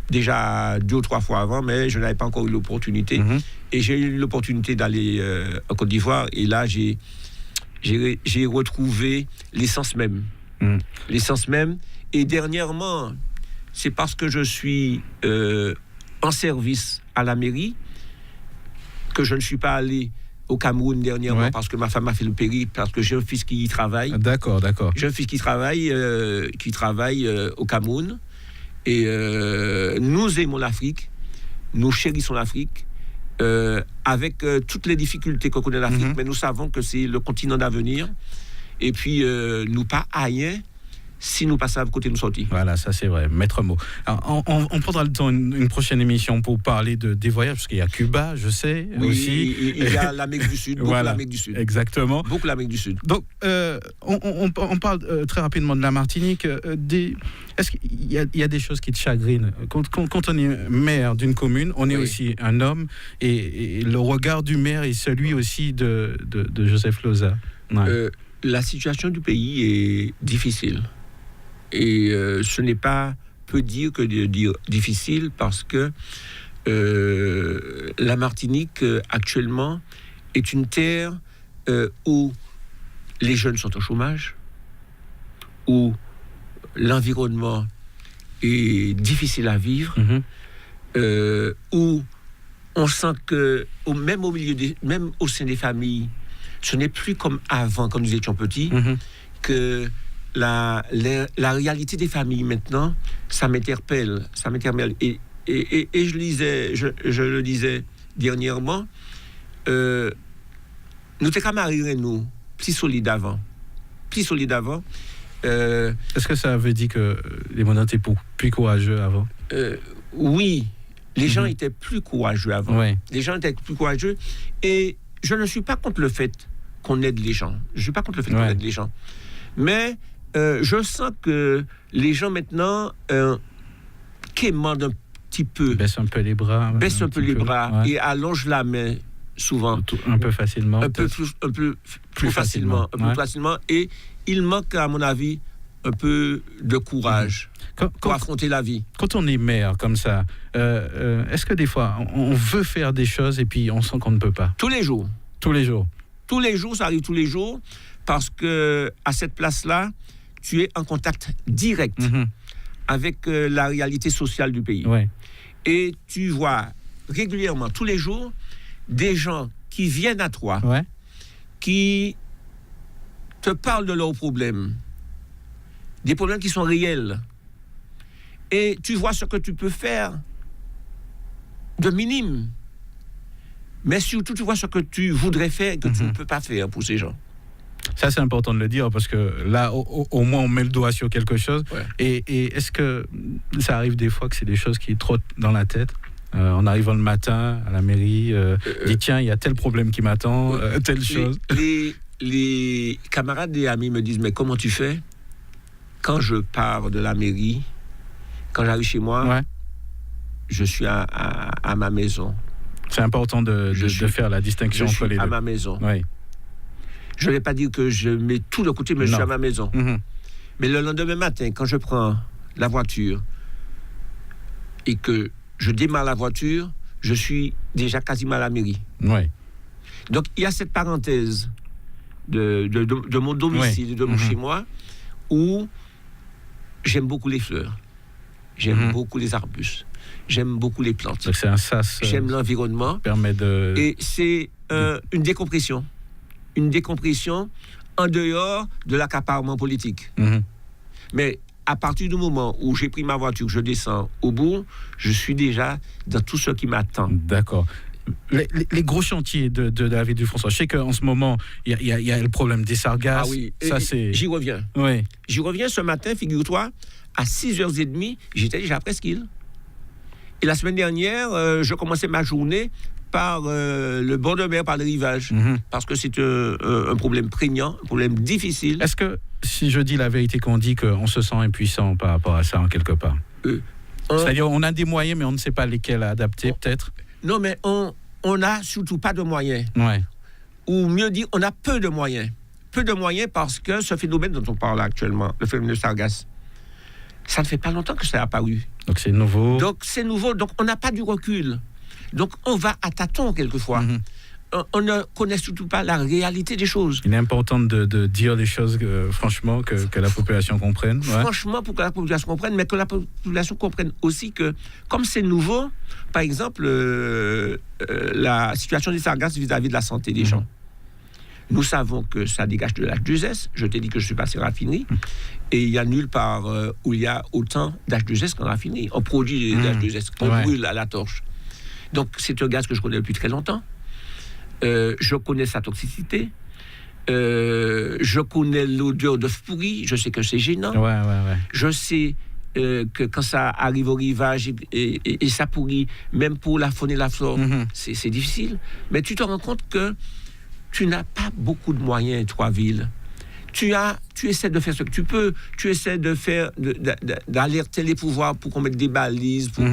déjà 2 ou 3 fois avant, mais je n'avais pas encore eu l'opportunité. Et j'ai eu l'opportunité d'aller en Côte d'Ivoire. Et là, j'ai retrouvé l'essence même. L'essence même. Et dernièrement, c'est parce que je suis en service à la mairie que je ne suis pas allé au Cameroun dernièrement parce que ma femme a fait le périple, parce que j'ai un fils qui y travaille. D'accord. J'ai un fils qui travaille au Cameroun. Et nous aimons l'Afrique, nous chérissons l'Afrique, avec toutes les difficultés qu'on connaît en Afrique, mais nous savons que c'est le continent d'avenir. Et puis, nous pas haïens si nous passons à côté de nous sortir. Voilà, ça c'est vrai, maître mot. Alors, on prendra le temps une prochaine émission pour parler des voyages, parce qu'il y a Cuba, je sais, aussi. Il y a l'Amérique du Sud, beaucoup l'Amérique du Sud. Exactement. Beaucoup l'Amérique du Sud. Donc, on parle très rapidement de la Martinique. Est-ce qu'il y a des choses qui te chagrinent quand on est maire d'une commune, on est aussi un homme, et le regard du maire est celui aussi de Joseph Lozat. Ouais. La situation du pays est difficile. Et ce n'est pas peu dire que de dire difficile, parce que la Martinique, actuellement, est une terre où les jeunes sont au chômage, où l'environnement est difficile à vivre, où on sent que, même au sein des familles, ce n'est plus comme avant, quand nous étions petits, que la réalité des familles maintenant, ça m'interpelle. Et je le disais dernièrement, nous étions camarades, nous, plus solides avant. Est-ce que ça veut dire que les mondes étaient plus courageux avant? Oui, les gens étaient plus courageux avant. Ouais. Les gens étaient plus courageux. Et je ne suis pas contre le fait qu'on aide les gens. Je ne suis pas contre le fait qu'on aide les gens. Mais je sens que les gens maintenant quémandent un petit peu. Baissent un peu les bras. Et allongent la main souvent. Un peu facilement. Un peu plus facilement. Et il manque, à mon avis, un peu de courage pour affronter la vie. Quand on est maire comme ça, est-ce que des fois, on veut faire des choses et puis on sent qu'on ne peut pas? Tous les jours. Ça arrive tous les jours, parce que à cette place-là, tu es en contact direct avec la réalité sociale du pays. Ouais. Et tu vois régulièrement, tous les jours, des gens qui viennent à toi, qui te parlent de leurs problèmes, des problèmes qui sont réels. Et tu vois ce que tu peux faire de minime. Mais surtout, tu vois ce que tu voudrais faire et que tu ne peux pas faire pour ces gens. Ça, c'est important de le dire, parce que là, au moins, on met le doigt sur quelque chose. Ouais. Et est-ce que ça arrive des fois que c'est des choses qui trottent dans la tête, en arrivant le matin à la mairie, dit tiens, il y a tel problème qui m'attend, telle chose. Les camarades et amis me disent, mais comment tu fais? Quand je pars de la mairie, quand j'arrive chez moi, je suis à ma maison. C'est important de faire la distinction entre les deux. À ma maison. Oui. Je ne vais pas dire que je mets tout de côté, mais je suis à ma maison. Mais le lendemain matin, quand je prends la voiture et que je démarre la voiture, je suis déjà quasiment à la mairie. Oui. Donc, il y a cette parenthèse de mon domicile, de mon chez moi, où j'aime beaucoup les fleurs, j'aime beaucoup les arbustes, j'aime beaucoup les plantes. Donc c'est un sas. J'aime l'environnement. Et c'est une décompression. Une décompression en dehors de l'accaparement politique. Mais à partir du moment où j'ai pris ma voiture, je descends au bourg, je suis déjà dans tout ce qui m'attend. D'accord. Les gros chantiers de la ville du François. Je sais qu'en ce moment, il y a le problème des sargasses. Ah oui, ça, c'est... J'y reviens. Oui. J'y reviens ce matin, figure-toi, à 6h30, j'étais déjà à Presqu'île. Et la semaine dernière, je commençais ma journée par le bord de mer, par le rivage. Parce que c'est un problème prégnant, un problème difficile. Est-ce que, si je dis la vérité, qu'on dit qu'on se sent impuissant par rapport à ça, en quelque part c'est-à-dire, on a des moyens, mais on ne sait pas lesquels adapter, peut-être? Non, mais on n'a surtout pas de moyens. Ouais. Ou mieux dire, on a peu de moyens. Peu de moyens parce que ce phénomène dont on parle actuellement, le phénomène de sargasse, ça ne fait pas longtemps que ça a apparu. Donc c'est nouveau. Donc on n'a pas du recul. Donc on va à tâtons quelquefois. On ne connaît surtout pas la réalité des choses. Il est important de dire les choses franchement, que la population comprenne. Ouais. Franchement, pour que la population comprenne, mais que la population comprenne aussi que, comme c'est nouveau, par exemple, la situation des sargasses vis-à-vis de la santé des gens. Nous savons que ça dégage de l'H2S. Je t'ai dit que je suis passé raffinerie. Et il n'y a nulle part où il y a autant d'H2S qu'en raffinerie. On produit des H2S, on brûle à la torche. Donc c'est un gaz que je connais depuis très longtemps. Je connais sa toxicité. Je connais l'odeur d'œuf pourri, je sais que c'est gênant. Ouais. Je sais que quand ça arrive au rivage et ça pourrit, même pour la faune et la flore, c'est difficile. Mais tu te rends compte que tu n'as pas beaucoup de moyens, Trois-Villes. Tu essaies de faire ce que tu peux. Tu essaies d'alerter les pouvoirs pour qu'on mette des balises, pour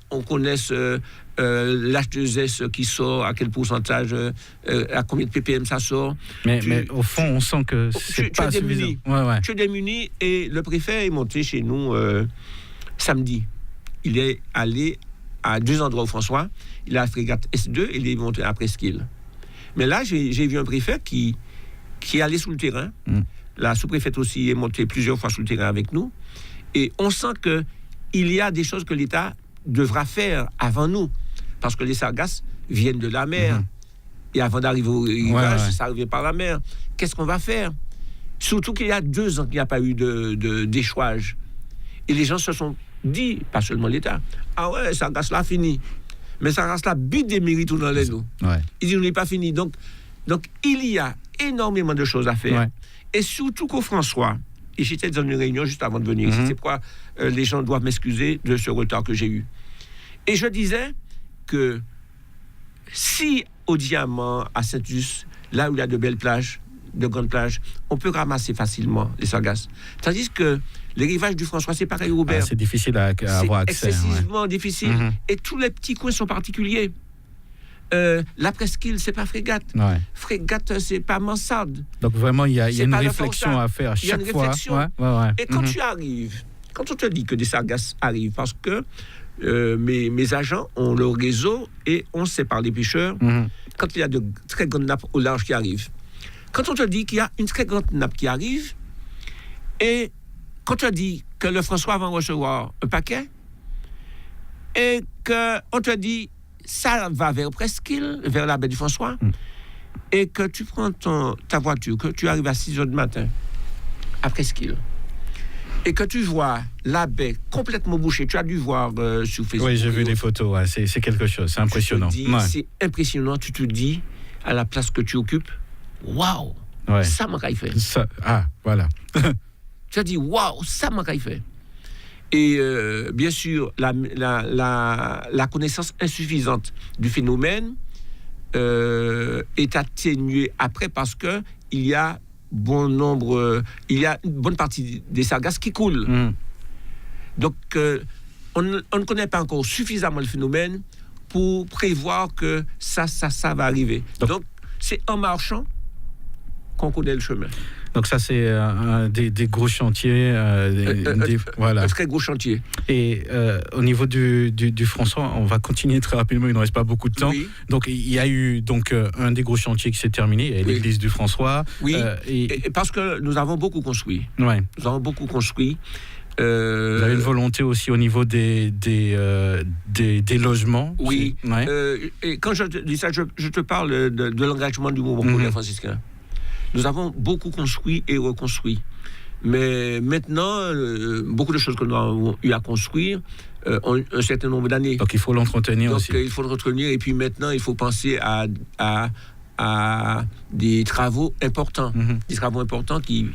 qu'on connaisse l'H2S qui sort, à quel pourcentage, à combien de ppm ça sort. Mais au fond, on sent que c'est pas suffisant. Tu es démuni et le préfet est monté chez nous samedi. Il est allé à 2 endroits au François. Il a la frégate S2 et il est monté à Presqu'île. Mais là, j'ai vu un préfet qui est allé sous le terrain. La sous-préfète aussi est montée plusieurs fois sous le terrain avec nous. Et on sent qu'il y a des choses que l'État devra faire avant nous. Parce que les sargasses viennent de la mer. Et avant d'arriver au rivage, ça arrive par la mer. Qu'est-ce qu'on va faire? Surtout qu'il y a 2 ans qu'il n'y a pas eu d'échouage. Et les gens se sont dit, pas seulement l'État, ah ouais, sargasse là, fini. Mais sargasse là, bite des mérites dans les eaux. Ils disent, on n'est pas fini. Donc, il y a énormément de choses à faire. Et surtout qu'au François, et j'étais dans une réunion juste avant de venir ici, c'est pourquoi les gens doivent m'excuser de ce retard que j'ai eu. Et je disais que si au Diamant, à Saint-Us, là où il y a de belles plages, de grandes plages, on peut ramasser facilement les sargasses. Tandis que les rivages du François, c'est pareil, Robert. C'est difficile à avoir accès. C'est excessivement difficile. Et tous les petits coins sont particuliers. La Presqu'île, c'est pas frégate. Frégate, c'est pas mansarde. Donc vraiment, il y a une réflexion à faire chaque fois. Et quand tu arrives, quand on te dit que des sargasses arrivent, parce que mes agents ont leur réseau et on sait par les pêcheurs, quand il y a de très grandes nappes au large qui arrivent. Quand on te dit qu'il y a une très grande nappe qui arrive, et quand on te dit que le François va recevoir un paquet, et qu'on te dit ça va vers Presqu'île, vers la baie du François, et que tu prends ta voiture, que tu arrives à 6 heures du matin à Presqu'île, et que tu vois la baie complètement bouchée, tu as dû voir sur Facebook. Oui, j'ai vu les photos, c'est quelque chose, c'est impressionnant. C'est impressionnant, tu te dis, à la place que tu occupes, waouh, ça m'a fait. Voilà. Tu te dis, waouh, ça m'a fait. Et bien sûr, la connaissance insuffisante du phénomène est atténuée après parce que il y a une bonne partie des sargasses qui coulent. Donc, on ne connaît pas encore suffisamment le phénomène pour prévoir que ça va arriver. Donc, c'est en marchant qu'on connaît le chemin. Donc ça, c'est des gros chantiers. Voilà. Un très gros chantier. Et au niveau du François, on va continuer très rapidement, il ne reste pas beaucoup de temps. Donc il y a eu un des gros chantiers qui s'est terminé, l'église du François. Et parce que nous avons beaucoup construit. Nous avons beaucoup construit. Vous avez une volonté aussi au niveau des logements. Et quand je te dis ça, je te parle de l'engagement du mouvement populaire franciscain. Nous avons beaucoup construit et reconstruit. Mais maintenant, beaucoup de choses que nous avons eu à construire ont un certain nombre d'années. Donc il faut l'entretenir aussi. Donc il faut l'entretenir et puis maintenant, il faut penser à des travaux importants. Des travaux importants qui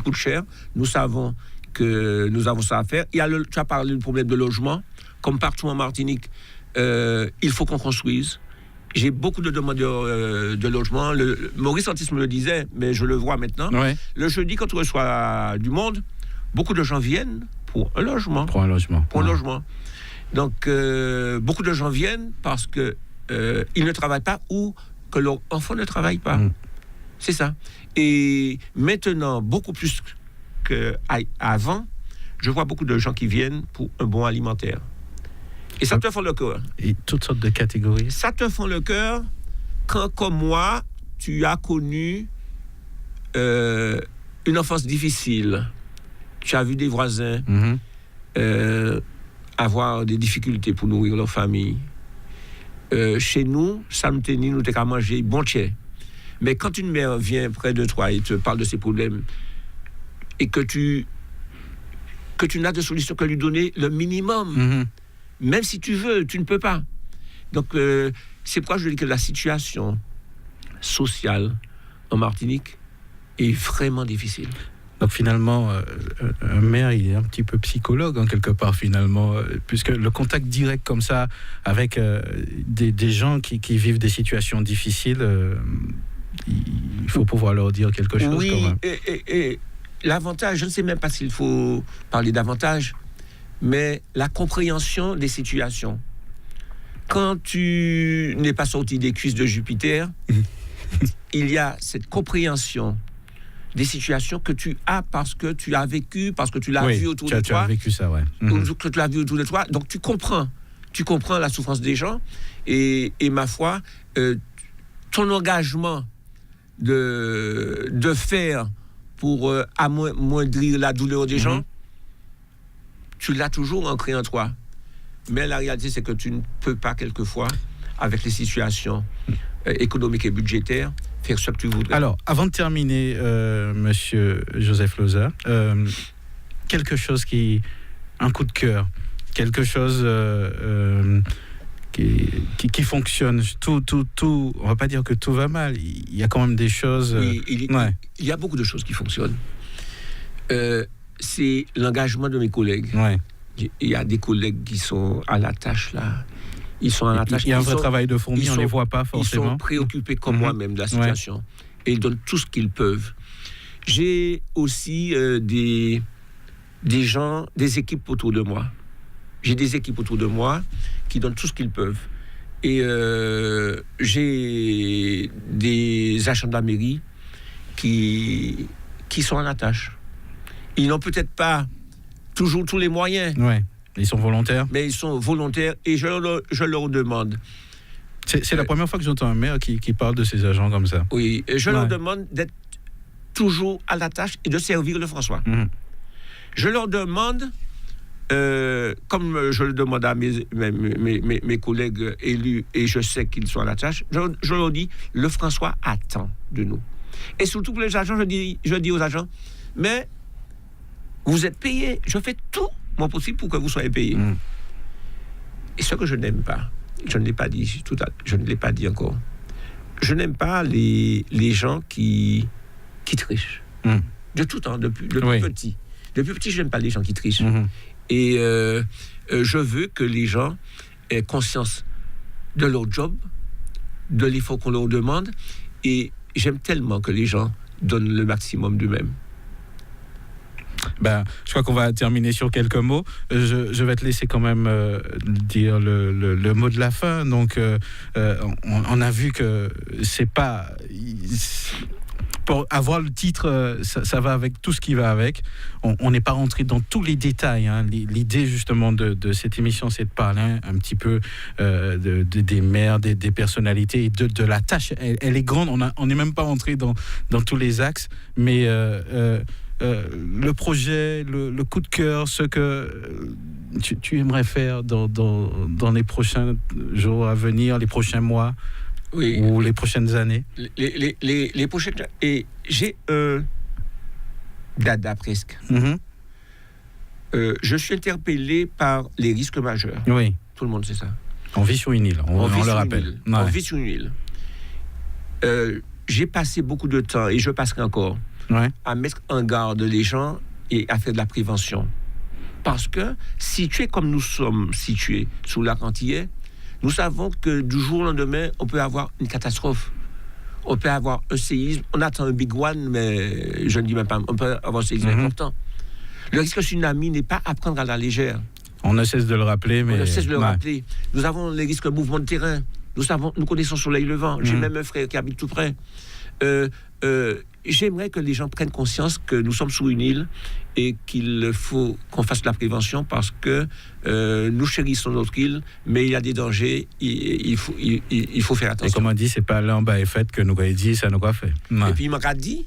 coûtent cher. Nous savons que nous avons ça à faire. Tu as parlé du problème de logement. Comme partout en Martinique, il faut qu'on construise. J'ai beaucoup de demandeurs de logement. Maurice Antis me le disait, mais je le vois maintenant. Le jeudi, quand on reçoit du monde, beaucoup de gens viennent pour un logement. Pour un logement. Donc, beaucoup de gens viennent parce qu'ils ne travaillent pas ou que leur enfant ne travaille pas. C'est ça. Et maintenant, beaucoup plus qu'avant, je vois beaucoup de gens qui viennent pour un bon alimentaire. Et ça te fend le cœur. Et toutes sortes de catégories. Ça te fend le cœur quand, comme moi, tu as connu une enfance difficile. Tu as vu des voisins avoir des difficultés pour nourrir leur famille. Chez nous, ça nous tenait, nous t'es qu'à manger bon tiers. Mais quand une mère vient près de toi et te parle de ses problèmes et que tu n'as de solution que lui donner le minimum, même si tu veux, tu ne peux pas. Donc, c'est pourquoi je dis que la situation sociale en Martinique est vraiment difficile. Donc finalement, un maire, il est un petit peu psychologue en quelque part finalement, puisque le contact direct comme ça avec des gens qui vivent des situations difficiles, il faut pouvoir leur dire quelque chose. Oui, quand même. Et l'avantage, je ne sais même pas s'il faut parler d'avantage, mais la compréhension des situations. Quand tu n'es pas sorti des cuisses de Jupiter, il y a cette compréhension des situations que tu as parce que tu as vécu, parce que tu l'as vu autour de toi. Tu as vécu ça, ouais. Que tu l'as vu autour de toi. Donc tu comprends la souffrance des gens. Et ma foi, ton engagement de faire pour amoindrir la douleur des gens, tu l'as toujours ancré en toi. Mais la réalité, c'est que tu ne peux pas, quelquefois, avec les situations économiques et budgétaires, faire ce que tu voudrais. Alors, avant de terminer, monsieur Joseph Loza, quelque chose un coup de cœur, quelque chose qui fonctionne, tout, on va pas dire que tout va mal, il y a quand même des choses... Oui, il y a beaucoup de choses qui fonctionnent. C'est l'engagement de mes collègues. Ouais. Il y a des collègues qui sont à la tâche, là. Ils sont à la tâche. Il y a un vrai travail de fourmi, on ne les voit pas forcément. Ils sont préoccupés comme moi-même de la situation. Et ils donnent tout ce qu'ils peuvent. J'ai aussi des gens, des équipes autour de moi. J'ai des équipes autour de moi qui donnent tout ce qu'ils peuvent. Et j'ai des agents de la mairie qui sont à la tâche. Ils n'ont peut-être pas toujours tous les moyens. Ouais. Ils sont volontaires. Mais ils sont volontaires et je leur demande. C'est la première fois que j'entends un maire qui parle de ses agents comme ça. Oui, je leur demande d'être toujours à la tâche et de servir le François. Je leur demande, comme je le demande à mes collègues élus et je sais qu'ils sont à la tâche, je leur dis, le François attend de nous. Et surtout pour les agents, je dis aux agents, mais vous êtes payés, je fais tout mon possible pour que vous soyez payés. Et ce que je n'aime pas, je ne l'ai pas dit je ne l'ai pas dit encore, je n'aime pas les gens qui trichent. De tout temps, depuis petit. Depuis petit, je n'aime pas les gens qui trichent. Et je veux que les gens aient conscience de leur job, de l'effort qu'on leur demande, et j'aime tellement que les gens donnent le maximum d'eux-mêmes. Je crois qu'on va terminer sur quelques mots. Je vais te laisser quand même dire le mot de la fin. Donc, on a vu que c'est pas... Pour avoir le titre, ça va avec tout ce qui va avec. On n'est pas rentré dans tous les détails. Hein. L'idée justement de cette émission, c'est de parler un petit peu des maires, des personnalités et de la tâche. Elle est grande. On n'est même pas rentré dans tous les axes, mais le projet, le coup de cœur, ce que tu aimerais faire dans les prochains jours à venir, les prochains mois. Oui. Ou les prochaines années. Les prochaines... Et j'ai dada presque. Je suis interpellé par les risques majeurs. Oui. Tout le monde sait ça. On vit sur une île, on le rappelle. On vit sur une île. J'ai passé beaucoup de temps, et je passerai encore, à mettre en garde les gens et à faire de la prévention. Parce que, situés comme nous sommes situés sous lac Antillais, nous savons que du jour au lendemain, on peut avoir une catastrophe. On peut avoir un séisme. On attend un big one, mais je ne dis même pas. On peut avoir un séisme important. Le risque tsunami n'est pas à prendre à la légère. On ne cesse de le rappeler, mais... On ne cesse de le rappeler. Nous avons les risques de mouvement de terrain. Nous connaissons Soleil-Levant. J'ai même un frère qui habite tout près. J'aimerais que les gens prennent conscience que nous sommes sur une île et qu'il faut qu'on fasse de la prévention parce que nous chérissons notre île, mais il y a des dangers, il faut faire attention. Et comme on dit, c'est pas l'en bas et fait que nous avons dit, ça nous a fait. Et puis il m'a dit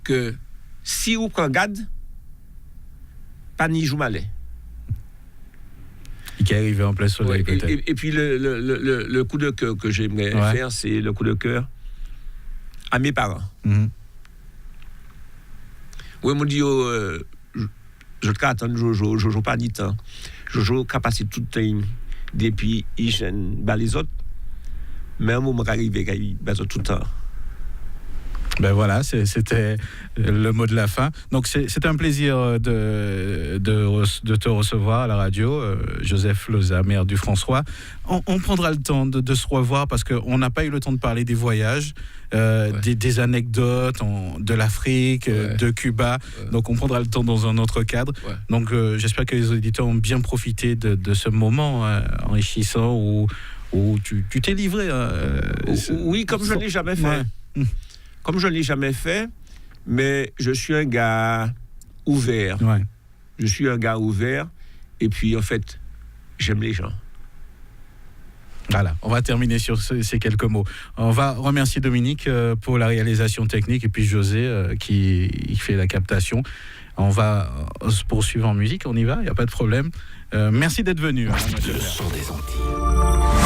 que si vous prenez garde, pas ni joue malais. Qui est arrivé en plein soleil, peut-être. Et puis le coup de cœur que j'aimerais faire, c'est le coup de cœur à mes parents. Oui, ils m'ont dit, je te attends Jojo pas dit temps. Jojo a passé tout le temps depuis hygiène les autres. Mais à un moment arrivé, il a tout le temps. Ben voilà, c'était le mot de la fin. Donc c'est un plaisir de te recevoir à la radio, Joseph Loza, maire du François. On prendra le temps de se revoir parce qu'on n'a pas eu le temps de parler des voyages, des anecdotes de l'Afrique, de Cuba. Donc on prendra le temps dans un autre cadre. Donc j'espère que les auditeurs ont bien profité de ce moment enrichissant où tu t'es livré. Oui, comme je ne l'ai jamais fait. Comme je ne l'ai jamais fait, mais je suis un gars ouvert. Je suis un gars ouvert. Et puis, en fait, j'aime les gens. Voilà, on va terminer sur ces quelques mots. On va remercier Dominique pour la réalisation technique et puis José qui fait la captation. On va se poursuivre en musique, on y va, il n'y a pas de problème. Merci d'être venu. Le son des Antilles.